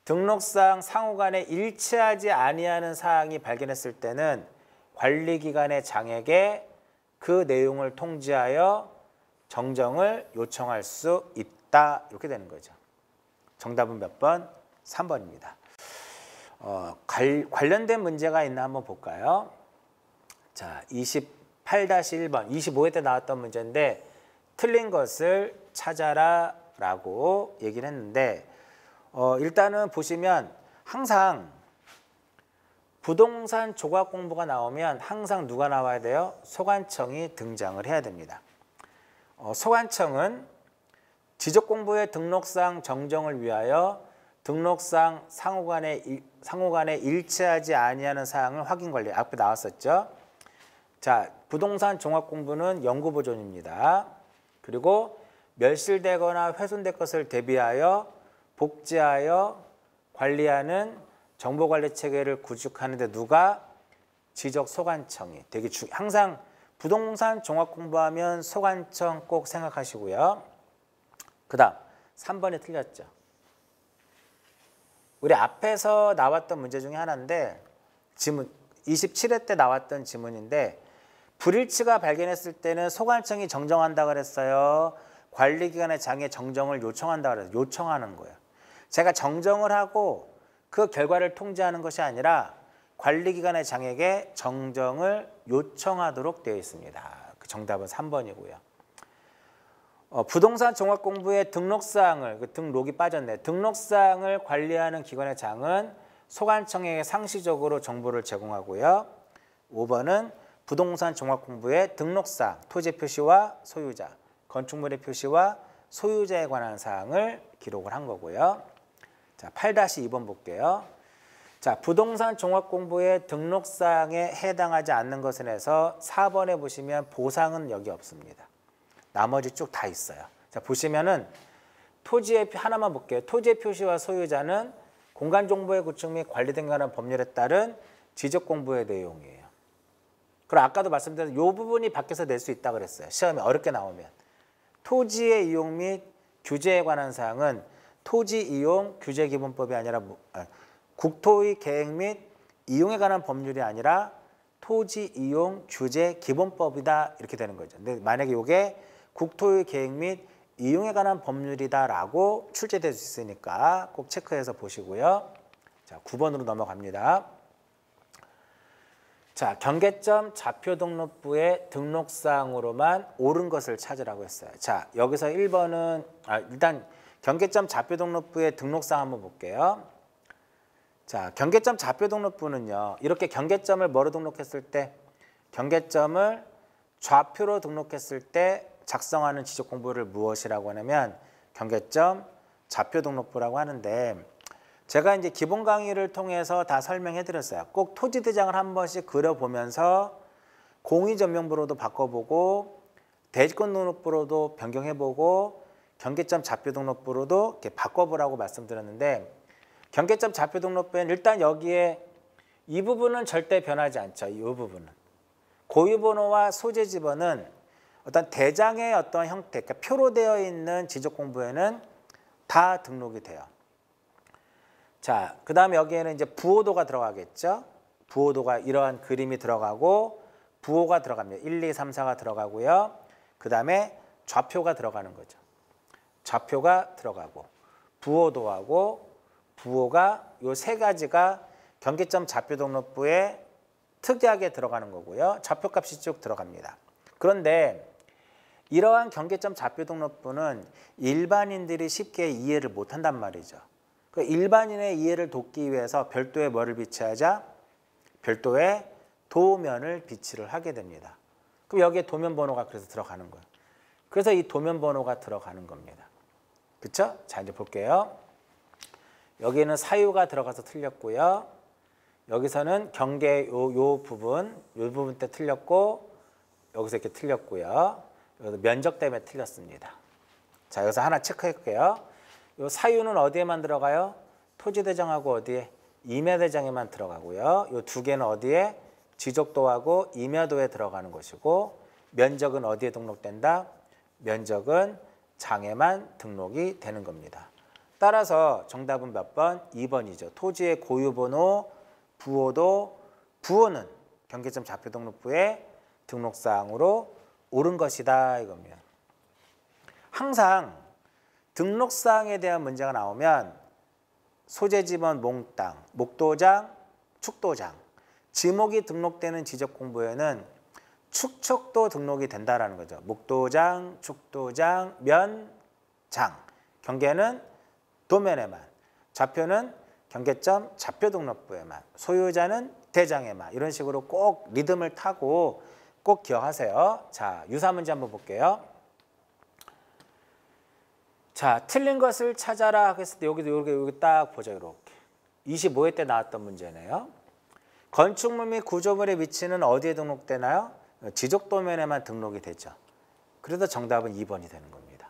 등록상 상호 간에 일치하지 아니하는 사항이 발견했을 때는 관리기관의 장에게 그 내용을 통지하여 정정을 요청할 수 있다. 이렇게 되는 거죠. 정답은 몇 번? 3번입니다. 관련된 문제가 있나 한번 볼까요? 자, 28-1번, 25회 때 나왔던 문제인데 틀린 것을 찾아라 라고 얘기를 했는데 일단은 보시면 항상 부동산 조각 공부가 나오면 항상 누가 나와야 돼요? 소관청이 등장을 해야 됩니다. 소관청은 지적 공부의 등록상 정정을 위하여 등록상 상호 간에 일치하지 아니하는 사항을 확인 관리. 앞에 나왔었죠. 자, 부동산 종합 공부는 연구 보존입니다. 그리고 멸실되거나 훼손될 것을 대비하여 복제하여 관리하는 정보관리 체계를 구축하는 데 누가? 지적소관청이 되게 항상 부동산 종합 공부하면 소관청 꼭 생각하시고요. 그 다음 3번이 틀렸죠. 우리 앞에서 나왔던 문제 중에 하나인데 지문 27회 때 나왔던 지문인데 불일치가 발견했을 때는 소관청이 정정한다 그랬어요. 관리기관의 장에 정정을 요청한다 그랬어요. 요청하는 거예요. 제가 정정을 하고 그 결과를 통지하는 것이 아니라 관리기관의 장에게 정정을 요청하도록 되어 있습니다. 그 정답은 3번이고요. 부동산 종합공부의 등록사항을, 등록이 빠졌네. 등록사항을 관리하는 기관의 장은 소관청에게 상시적으로 정보를 제공하고요. 5번은 부동산 종합공부의 등록사항, 토지 표시와 소유자, 건축물의 표시와 소유자에 관한 사항을 기록을 한 거고요. 자, 8-2번 볼게요. 자, 부동산 종합공부의 등록사항에 해당하지 않는 것에 해서 4번에 보시면 보상은 여기 없습니다. 나머지 쭉 다 있어요. 자, 보시면은 토지의 하나만 볼게요. 토지의 표시와 소유자는 공간정보의 구축 및 관리 등에 관한 법률에 따른 지적공부의 내용이에요. 그럼 아까도 말씀드린 이 부분이 밖에서 낼 수 있다 그랬어요. 시험에 어렵게 나오면. 토지의 이용 및 규제에 관한 사항은 토지 이용 규제 기본법이 아니라 국토의 계획 및 이용에 관한 법률이 아니라 토지 이용 규제 기본법이다 이렇게 되는 거죠. 근데 만약에 이게 국토의 계획 및 이용에 관한 법률이다라고 출제될 수 있으니까 꼭 체크해서 보시고요. 자, 9번으로 넘어갑니다. 자, 경계점 좌표 등록부의 등록사항으로만 옳은 것을 찾으라고 했어요. 자, 여기서 1번은 일단 경계점 좌표 등록부의 등록사항 한번 볼게요. 자, 경계점 좌표 등록부는요. 이렇게 경계점을 뭐로 등록했을 때 경계점을 좌표로 등록했을 때 작성하는 지적공부를 무엇이라고 하냐면 경계점 좌표 등록부라고 하는데 제가 이제 기본 강의를 통해서 다 설명해 드렸어요. 꼭 토지대장을 한 번씩 그려보면서 공유전명부로도 바꿔보고 대지권등록부로도 변경해보고 경계점 좌표등록부로도 이렇게 바꿔보라고 말씀드렸는데, 경계점 좌표등록부에는 일단 여기에 이 부분은 절대 변하지 않죠. 이 부분은 고유번호와 소재지번은 어떤 대장의 어떤 형태, 그러니까 표로 되어 있는 지적공부에는 다 등록이 돼요. 자, 그 다음에 여기에는 이제 부호도가 들어가겠죠. 부호도가 이러한 그림이 들어가고 부호가 들어갑니다. 1, 2, 3, 4가 들어가고요. 그 다음에 좌표가 들어가는 거죠. 좌표가 들어가고 부호도하고 부호가 요 세 가지가 경계점 좌표등록부에 특이하게 들어가는 거고요. 좌표값이 쭉 들어갑니다. 그런데 이러한 경계점 좌표등록부는 일반인들이 쉽게 이해를 못한단 말이죠. 그 일반인의 이해를 돕기 위해서 별도의 뭐를 비치하자? 별도의 도면을 비치를 하게 됩니다. 그럼 여기에 도면 번호가 그래서 들어가는 거예요. 그래서 이 도면 번호가 들어가는 겁니다. 그렇죠? 자, 이제 볼게요. 여기는 사유가 들어가서 틀렸고요. 여기서는 경계 요 부분 때 틀렸고, 여기서 이렇게 틀렸고요. 여기서 면적 때문에 틀렸습니다. 자, 여기서 하나 체크할게요. 요 사유는 어디에만 들어가요? 토지대장하고 어디에? 임야대장에만 들어가고요. 요 두 개는 어디에? 지적도하고 임야도에 들어가는 것이고, 면적은 어디에 등록된다? 면적은 장에만 등록이 되는 겁니다. 따라서 정답은 몇 번? 2번이죠. 토지의 고유번호, 부호도, 부호는 경계점 좌표등록부에 등록사항으로 옳은 것이다 이겁니다. 항상 등록사항에 대한 문제가 나오면 소재지번 몽땅, 목도장, 축도장, 지목이 등록되는 지적공부에는 축척도 등록이 된다라는 거죠. 목도장, 축도장, 면, 장. 경계는 도면에만, 좌표는 경계점 좌표등록부에만, 소유자는 대장에만. 이런 식으로 꼭 리듬을 타고 꼭 기억하세요. 자, 유사 문제 한번 볼게요. 자, 틀린 것을 찾아라 했을 때 여기 딱 보죠. 이렇게 25회 때 나왔던 문제네요. 건축물 및 구조물의 위치는 어디에 등록되나요? 지적도면에만 등록이 되죠. 그래서 정답은 2번이 되는 겁니다.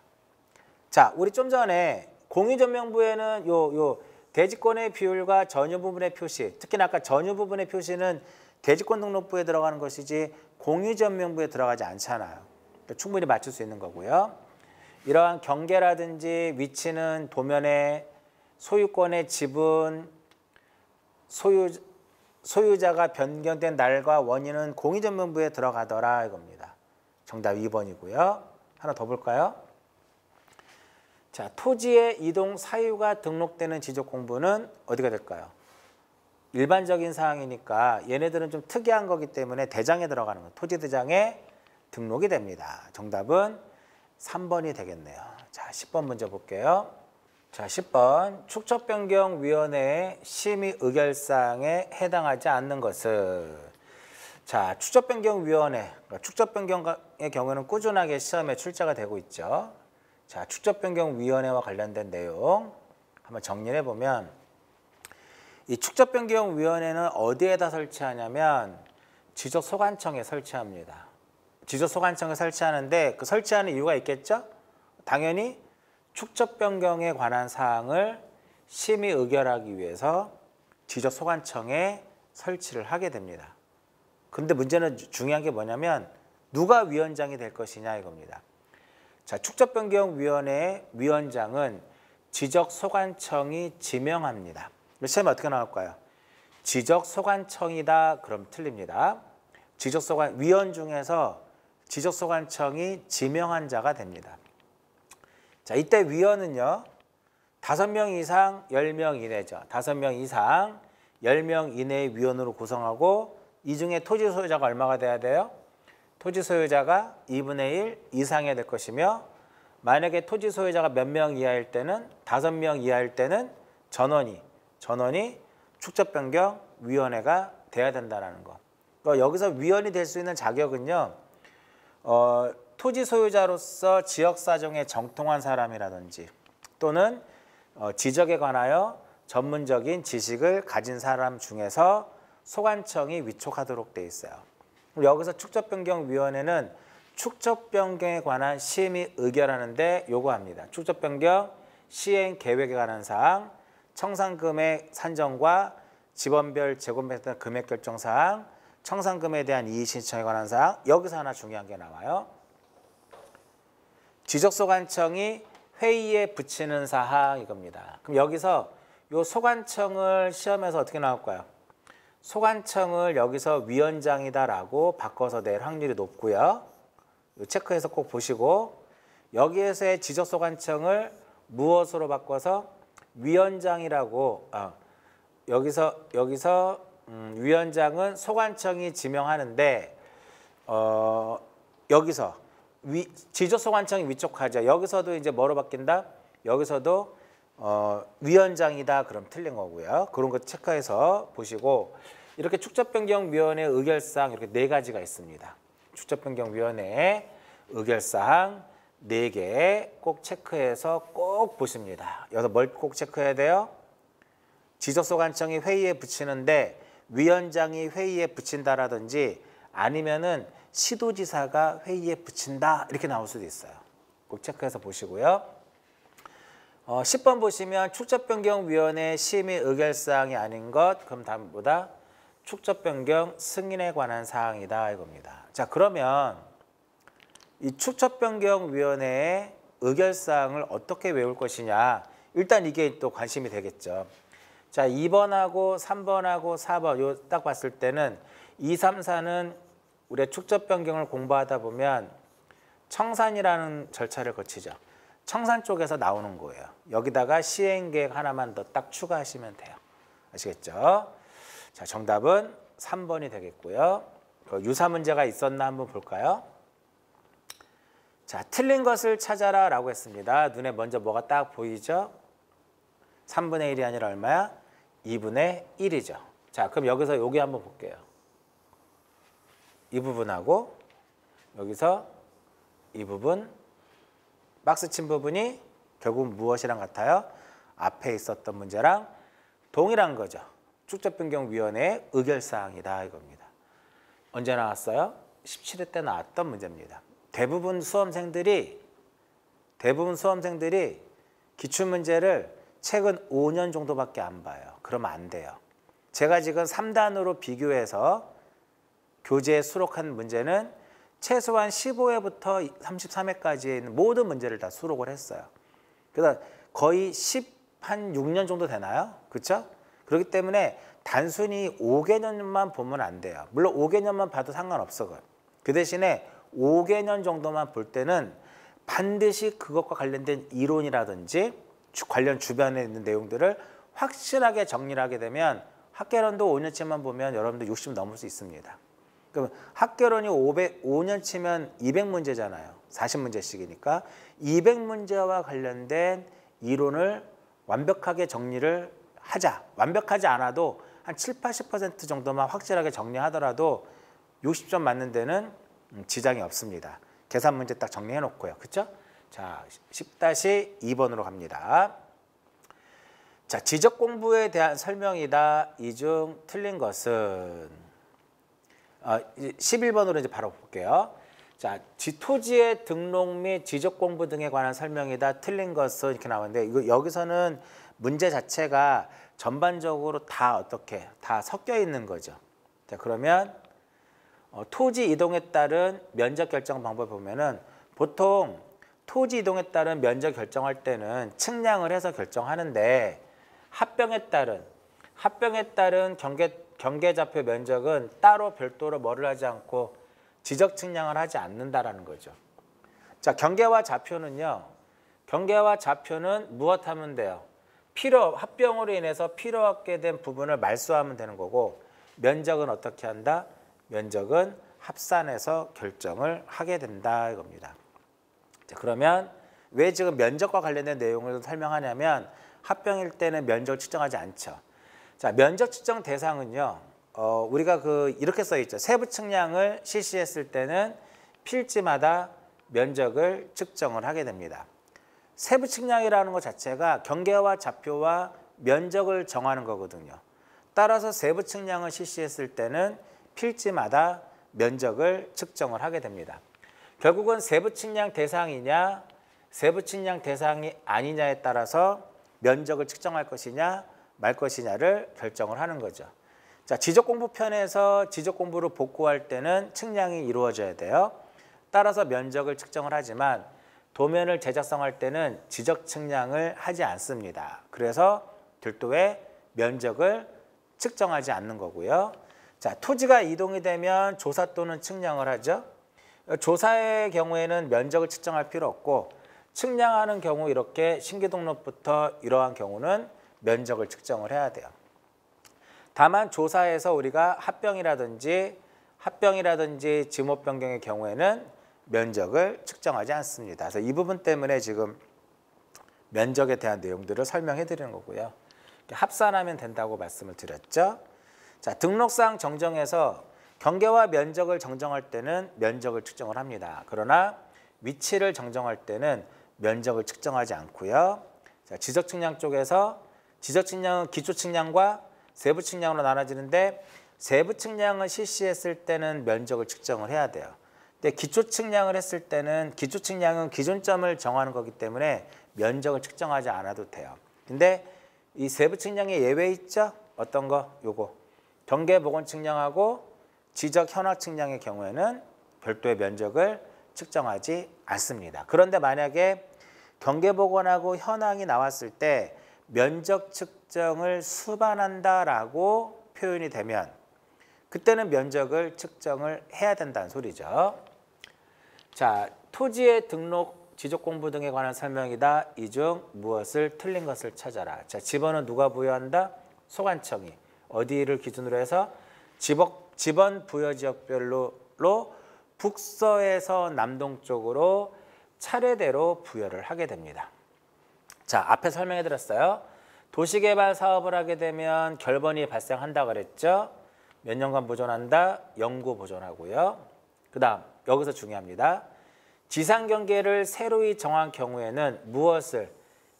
자, 우리 좀 전에 공유전명부에는 요 대지권의 비율과 전유 부분의 표시, 특히나 아까 전유 부분의 표시는 대지권 등록부에 들어가는 것이지 공유전명부에 들어가지 않잖아요. 그러니까 충분히 맞출 수 있는 거고요. 이러한 경계라든지 위치는 도면에, 소유권의 지분, 소유자가 변경된 날과 원인은 공유전명부에 들어가더라 이겁니다. 정답 2번이고요. 하나 더 볼까요? 자, 토지의 이동 사유가 등록되는 지적공부는 어디가 될까요? 일반적인 사항이니까 얘네들은 좀 특이한 거기 때문에 대장에 들어가는 거예요. 토지대장에 등록이 됩니다. 정답은 3번이 되겠네요. 자, 10번 문제 볼게요. 자, 10번. 축척변경위원회의 심의 의결사항에 해당하지 않는 것은, 자, 축척변경위원회, 그러니까 축척변경의 경우는 꾸준하게 시험에 출제가 되고 있죠. 자, 축척변경위원회와 관련된 내용 한번 정리해 보면, 이 축척변경위원회는 어디에다 설치하냐면 지적소관청에 설치합니다. 지적소관청에 설치하는데 그 설치하는 이유가 있겠죠? 당연히 축척변경에 관한 사항을 심의 의결하기 위해서 지적소관청에 설치를 하게 됩니다. 그런데 문제는 중요한 게 뭐냐면 누가 위원장이 될 것이냐 이겁니다. 자, 축척변경위원회의 위원장은 지적소관청이 지명합니다. 시험에 어떻게 나올까요? 지적소관청이다 그럼 틀립니다. 위원 중에서 지적소관청이 지명한 자가 됩니다. 자, 이때 위원은요 5명 이상 10명 이내죠. 5명 이상 10명 이내의 위원으로 구성하고 이 중에 토지 소유자가 얼마가 돼야 돼요? 토지 소유자가 2분의 1 이상이 될 것이며, 만약에 토지 소유자가 몇 명 이하일 때는 5명 이하일 때는 전원이 축척변경위원회가 돼야 된다는 거. 그러니까 여기서 위원이 될 수 있는 자격은요, 토지 소유자로서 지역사정에 정통한 사람이라든지 또는 지적에 관하여 전문적인 지식을 가진 사람 중에서 소관청이 위촉하도록 돼 있어요. 여기서 축적변경위원회는 축적변경에 관한 심의 의결하는데 요구합니다. 축적변경 시행 계획에 관한 사항, 청산금액 산정과 지번별 재건매에 대한 금액 결정 사항, 청산금에 대한 이의 신청에 관한 사항, 여기서 하나 중요한 게 나와요. 지적소관청이 회의에 붙이는 사항 이겁니다. 그럼 여기서 요 소관청을 시험에서 어떻게 나올까요? 소관청을 여기서 위원장이다라고 바꿔서 낼 확률이 높고요. 요 체크해서 꼭 보시고 여기에서의 지적소관청을 무엇으로 바꿔서 위원장이라고 여기서 위원장은 소관청이 지명하는데 여기서 지적소관청이 위촉하죠. 여기서도 이제 뭐로 바뀐다? 여기서도 위원장이다 그럼 틀린 거고요. 그런 거 체크해서 보시고 이렇게 축적변경위원회 의결사항 이렇게 4가지가 있습니다. 축적변경위원회 의결사항 4개 꼭 체크해서 꼭 보십니다. 여기서 뭘 꼭 체크해야 돼요? 지적소관청이 회의에 붙이는데 위원장이 회의에 붙인다라든지 아니면은 시도지사가 회의에 붙인다 이렇게 나올 수도 있어요. 꼭 체크해서 보시고요. 10번 보시면 축적변경위원회 심의 의결사항이 아닌 것 그럼 다음보다 축적변경 승인에 관한 사항이다 이겁니다. 자 그러면 이 축적변경위원회의 의결사항을 어떻게 외울 것이냐 일단 이게 또 관심이 되겠죠. 자 2번하고 3번하고 4번 요 딱 봤을 때는 2, 3, 4는 우리가 축적변경을 공부하다 보면 청산이라는 절차를 거치죠. 청산 쪽에서 나오는 거예요. 여기다가 시행계획 하나만 더 딱 추가하시면 돼요. 아시겠죠? 자, 정답은 3번이 되겠고요. 유사 문제가 있었나 한번 볼까요? 자, 틀린 것을 찾아라 라고 했습니다. 눈에 먼저 뭐가 딱 보이죠? 3분의 1이 아니라 얼마야? 2분의 1이죠. 자, 그럼 여기서 여기 한번 볼게요. 이 부분하고 여기서 이 부분 박스 친 부분이 결국 무엇이랑 같아요? 앞에 있었던 문제랑 동일한 거죠. 축적변경위원회의 의결사항이다 이겁니다. 언제 나왔어요? 17회 때 나왔던 문제입니다. 대부분 수험생들이 기출문제를 최근 5년 정도밖에 안 봐요. 그러면 안 돼요. 제가 지금 3단으로 비교해서 교재에 수록한 문제는 최소한 15회부터 33회까지의 있는 모든 문제를 다 수록을 했어요. 그래서 거의 6년 정도 되나요? 그렇죠? 그렇기 때문에 단순히 5개년만 보면 안 돼요. 물론 5개년만 봐도 상관없어요. 그 대신에 5개년 정도만 볼 때는 반드시 그것과 관련된 이론이라든지 관련 주변에 있는 내용들을 확실하게 정리를 하게 되면 학개론도 5년치만 보면 여러분들 60 넘을 수 있습니다. 그럼 학개론이 5년 치면 200문제잖아요. 40문제씩이니까 200문제와 관련된 이론을 완벽하게 정리를 하자. 완벽하지 않아도 한 7, 80% 정도만 확실하게 정리하더라도 60점 맞는 데는 지장이 없습니다. 계산 문제 딱 정리해 놓고요. 그렇죠? 자, 10-2번으로 갑니다. 자, 지적 공부에 대한 설명이다. 이 중 틀린 것은 11번으로 이제 바로 볼게요. 자, 토지의 등록 및 지적 공부 등에 관한 설명이다. 틀린 것은 이렇게 나오는데 이거 여기서는 문제 자체가 전반적으로 다 어떻게 다 섞여 있는 거죠. 자, 그러면 토지 이동에 따른 면적 결정 방법을 보면은 보통 토지 이동에 따른 면적 결정할 때는 측량을 해서 결정하는데 합병에 따른 경계좌표 면적은 따로 별도로 뭐를 하지 않고 지적 측량을 하지 않는다라는 거죠. 자, 경계와 좌표는요. 경계와 좌표는 무엇하면 돼요? 합병으로 인해서 필요하게 된 부분을 말소하면 되는 거고 면적은 어떻게 한다? 면적은 합산해서 결정을 하게 된다 이겁니다. 자, 그러면 왜 지금 면적과 관련된 내용을 설명하냐면 합병일 때는 면적을 측정하지 않죠. 자, 면적 측정 대상은요. 우리가 이렇게 써 있죠. 세부 측량을 실시했을 때는 필지마다 면적을 측정을 하게 됩니다. 세부 측량이라는 것 자체가 경계와 좌표와 면적을 정하는 거거든요. 따라서 세부 측량을 실시했을 때는 필지마다 면적을 측정을 하게 됩니다. 결국은 세부 측량 대상이냐 세부 측량 대상이 아니냐에 따라서 면적을 측정할 것이냐 말 것이냐를 결정을 하는 거죠. 자, 지적공부편에서 지적공부를 복구할 때는 측량이 이루어져야 돼요. 따라서 면적을 측정을 하지만 도면을 제작성할 때는 지적 측량을 하지 않습니다. 그래서 별도의 면적을 측정하지 않는 거고요. 자, 토지가 이동이 되면 조사 또는 측량을 하죠. 조사의 경우에는 면적을 측정할 필요 없고 측량하는 경우 이렇게 신규등록부터 이러한 경우는 면적을 측정을 해야 돼요. 다만 조사에서 우리가 합병이라든지 지목 변경의 경우에는 면적을 측정하지 않습니다. 그래서 이 부분 때문에 지금 면적에 대한 내용들을 설명해 드리는 거고요. 합산하면 된다고 말씀을 드렸죠. 자, 등록상 정정에서 경계와 면적을 정정할 때는 면적을 측정을 합니다. 그러나 위치를 정정할 때는 면적을 측정하지 않고요. 자, 지적 측량 쪽에서 지적 측량은 기초 측량과 세부 측량으로 나눠지는데 세부 측량을 실시했을 때는 면적을 측정을 해야 돼요. 근데 기초 측량을 했을 때는 기초 측량은 기준점을 정하는 거기 때문에 면적을 측정하지 않아도 돼요. 근데 이 세부 측량에 예외 있죠? 어떤 거? 요거. 경계 복원 측량하고 지적 현황 측량의 경우에는 별도의 면적을 측정하지 않습니다. 그런데 만약에 경계 복원하고 현황이 나왔을 때 면적 측정을 수반한다라고 표현이 되면 그때는 면적을 측정을 해야 된다는 소리죠. 자, 토지의 등록, 지적공부 등에 관한 설명이다. 이 중 무엇을 틀린 것을 찾아라. 자, 지번은 누가 부여한다? 소관청이. 어디를 기준으로 해서 지번 부여지역별로 북서에서 남동쪽으로 차례대로 부여를 하게 됩니다. 자, 앞에 설명해 드렸어요. 도시개발 사업을 하게 되면 결번이 발생한다 그랬죠. 몇 년간 보존한다? 영구 보존하고요. 그 다음 여기서 중요합니다. 지상경계를 새로이 정한 경우에는 무엇을?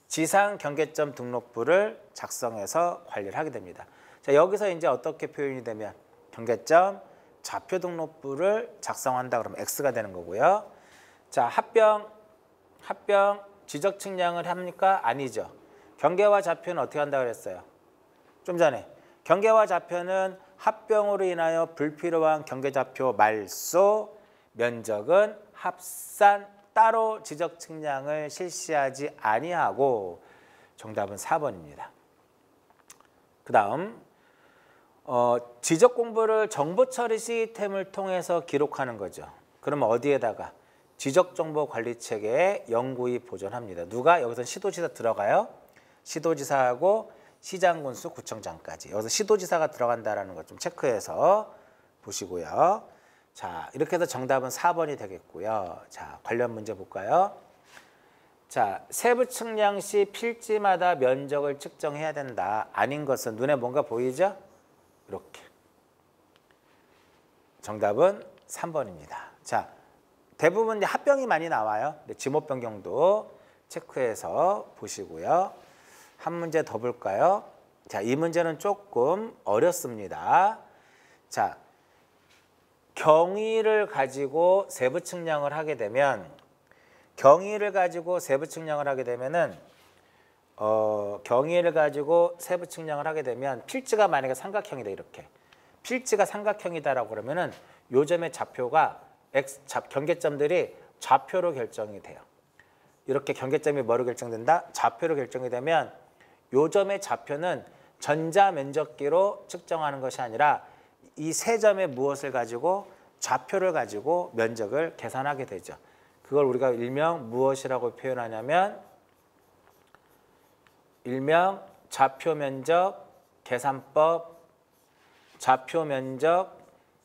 지상경계점 등록부를 작성해서 관리를 하게 됩니다. 자, 여기서 이제 어떻게 표현이 되면 경계점 좌표 등록부를 작성한다 그러면 X가 되는 거고요. 자, 합병 지적 측량을 합니까? 아니죠. 경계와 좌표는 어떻게 한다고 그랬어요? 좀 전에 경계와 좌표는 합병으로 인하여 불필요한 경계좌표 말소, 면적은 합산 따로 지적 측량을 실시하지 아니하고 정답은 4번입니다. 그 다음 지적 공부를 정보 처리 시스템을 통해서 기록하는 거죠. 그러면 어디에다가? 지적정보관리체계에 영구히 보존합니다. 누가? 여기서 시도지사 들어가요. 시도지사하고 시장군수, 구청장까지. 여기서 시도지사가 들어간다는 것 좀 체크해서 보시고요. 자, 이렇게 해서 정답은 4번이 되겠고요. 자, 관련 문제 볼까요? 자, 세부 측량 시 필지마다 면적을 측정해야 된다. 아닌 것은 눈에 뭔가 보이죠? 이렇게. 정답은 3번입니다. 자, 대부분 이제 합병이 많이 나와요. 지목 변경도 체크해서 보시고요. 한 문제 더 볼까요? 자, 이 문제는 조금 어렵습니다. 자, 경위를 가지고 세부 측량을 하게 되면 경위를 가지고 세부 측량을 하게 되면은 필지가 만약에 삼각형이다 이렇게. 필지가 삼각형이다라고 그러면은 요점의 좌표가 경계점들이 좌표로 결정이 돼요. 이렇게 경계점이 뭐로 결정된다? 좌표로 결정이 되면 요점의 좌표는 전자면적기로 측정하는 것이 아니라 이 세 점의 무엇을 가지고 좌표를 가지고 면적을 계산하게 되죠. 그걸 우리가 일명 무엇이라고 표현하냐면 일명 좌표면적 계산법, 좌표면적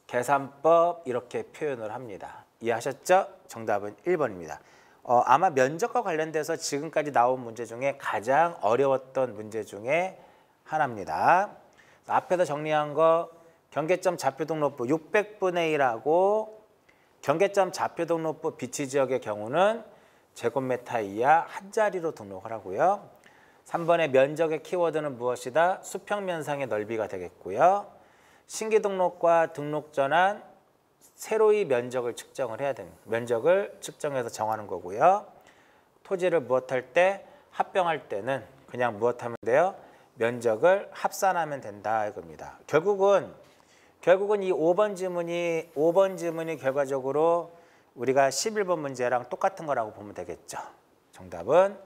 계산법 이렇게 표현을 합니다. 이해하셨죠? 정답은 1번입니다. 아마 면적과 관련돼서 지금까지 나온 문제 중에 가장 어려웠던 문제 중에 하나입니다. 앞에서 정리한 거 경계점 좌표 등록부 600분의 1하고 경계점 좌표 등록부 비치 지역의 경우는 제곱미터 이하 한 자리로 등록을 하고요. 3번의 면적의 키워드는 무엇이다? 수평면상의 넓이가 되겠고요. 신규 등록과 등록 전환 새로이 면적을 측정을 해야 됩니다. 면적을 측정해서 정하는 거고요. 토지를 무엇할 때? 합병할 때는 그냥 무엇하면 돼요? 면적을 합산하면 된다 이겁니다. 결국은 이 5번 지문이 결과적으로 우리가 11번 문제랑 똑같은 거라고 보면 되겠죠. 정답은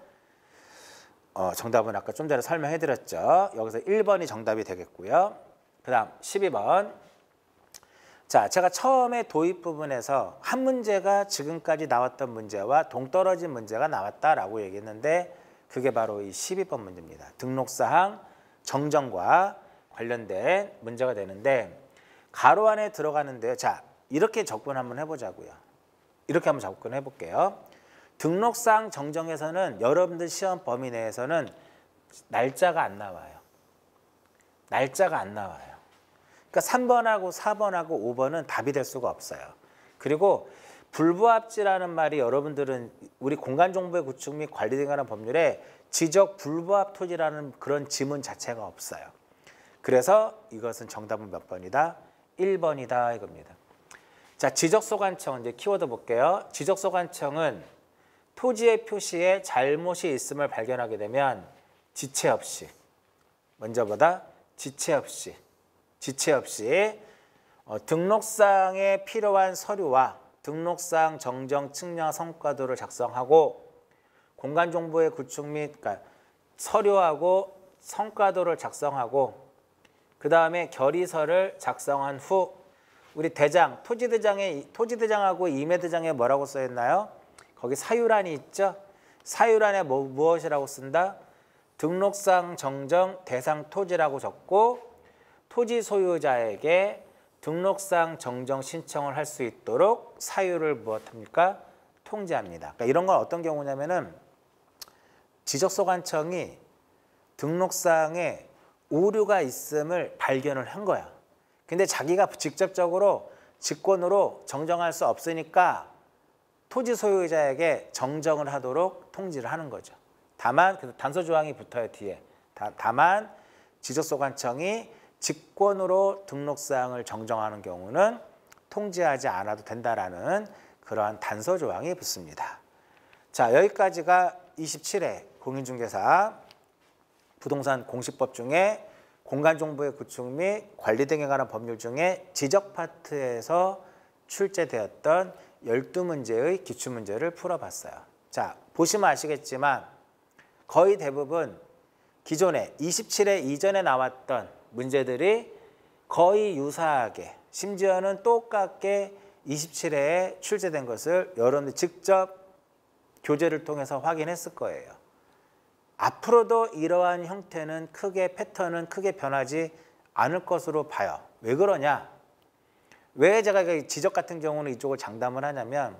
아까 좀 전에 설명해 드렸죠. 여기서 1번이 정답이 되겠고요. 그 다음 12번. 자, 제가 처음에 도입 부분에서 한 문제가 지금까지 나왔던 문제와 동떨어진 문제가 나왔다라고 얘기했는데 그게 바로 이 12번 문제입니다. 등록사항 정정과 관련된 문제가 되는데 가로 안에 들어가는데요. 자, 이렇게 접근 한번 해보자고요. 이렇게 한번 접근해 볼게요. 등록사항 정정에서는 여러분들 시험 범위 내에서는 날짜가 안 나와요. 날짜가 안 나와요. 그러니까 3번하고 4번하고 5번은 답이 될 수가 없어요. 그리고 불부합지라는 말이 여러분들은 우리 공간정보의 구축 및 관리 등에 관한 법률에 지적 불부합 토지라는 그런 지문 자체가 없어요. 그래서 이것은 정답은 몇 번이다? 1번이다 이겁니다. 자, 지적소관청 이제 키워드 볼게요. 지적소관청은 토지의 표시에 잘못이 있음을 발견하게 되면 지체 없이 지체 없이 등록사항에 필요한 서류와 등록사항 정정 측량 성과도를 작성하고 공간정보의 구축 및 서류하고 성과도를 작성하고 그 다음에 결의서를 작성한 후 우리 대장, 토지대장하고 임의대장에 뭐라고 써있나요? 거기 사유란이 있죠? 사유란에 무엇이라고 쓴다? 등록사항 정정 대상 토지라고 적고 토지 소유자에게 등록사항 정정 신청을 할 수 있도록 사유를 무엇합니까? 통지합니다. 그러니까 이런 건 어떤 경우냐면은 지적소관청이 등록사항에 오류가 있음을 발견을 한 거야. 근데 자기가 직접적으로 직권으로 정정할 수 없으니까 토지 소유자에게 정정을 하도록 통지를 하는 거죠. 다만 단서조항이 붙어요 뒤에. 다만 지적소관청이 직권으로 등록사항을 정정하는 경우는 통지하지 않아도 된다라는 그러한 단서조항이 붙습니다. 자, 여기까지가 27회 공인중개사 부동산 공시법 중에 공간정보의 구축 및 관리 등에 관한 법률 중에 지적 파트에서 출제되었던 12문제의 기출문제를 풀어봤어요. 자, 보시면 아시겠지만 거의 대부분 기존에 27회 이전에 나왔던 문제들이 거의 유사하게 심지어는 똑같게 27회에 출제된 것을 여러분들 직접 교재를 통해서 확인했을 거예요. 앞으로도 이러한 형태는 패턴은 크게 변하지 않을 것으로 봐요. 왜 그러냐? 왜 제가 지적 같은 경우는 이쪽을 장담을 하냐면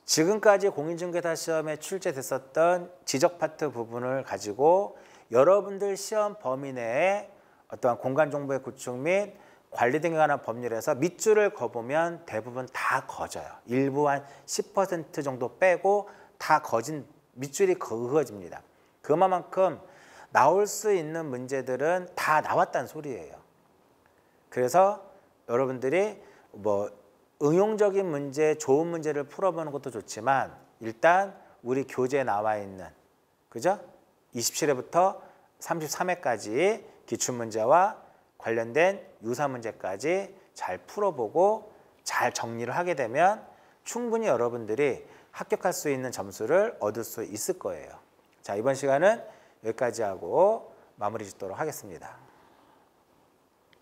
지금까지 공인중개사 시험에 출제됐었던 지적 파트 부분을 가지고 여러분들 시험 범위 내에 어떠한 공간정보의 구축 및 관리 등에 관한 법률에서 밑줄을 그어보면 대부분 다 거져요. 일부 한 10% 정도 빼고 다 밑줄이 그어집니다. 그만큼 나올 수 있는 문제들은 다 나왔다는 소리예요. 그래서 여러분들이 응용적인 문제, 좋은 문제를 풀어보는 것도 좋지만 일단 우리 교재에 나와 있는 그죠? 27회부터 33회까지 기출문제와 관련된 유사문제까지 잘 풀어보고 잘 정리를 하게 되면 충분히 여러분들이 합격할 수 있는 점수를 얻을 수 있을 거예요. 자, 이번 시간은 여기까지 하고 마무리 짓도록 하겠습니다.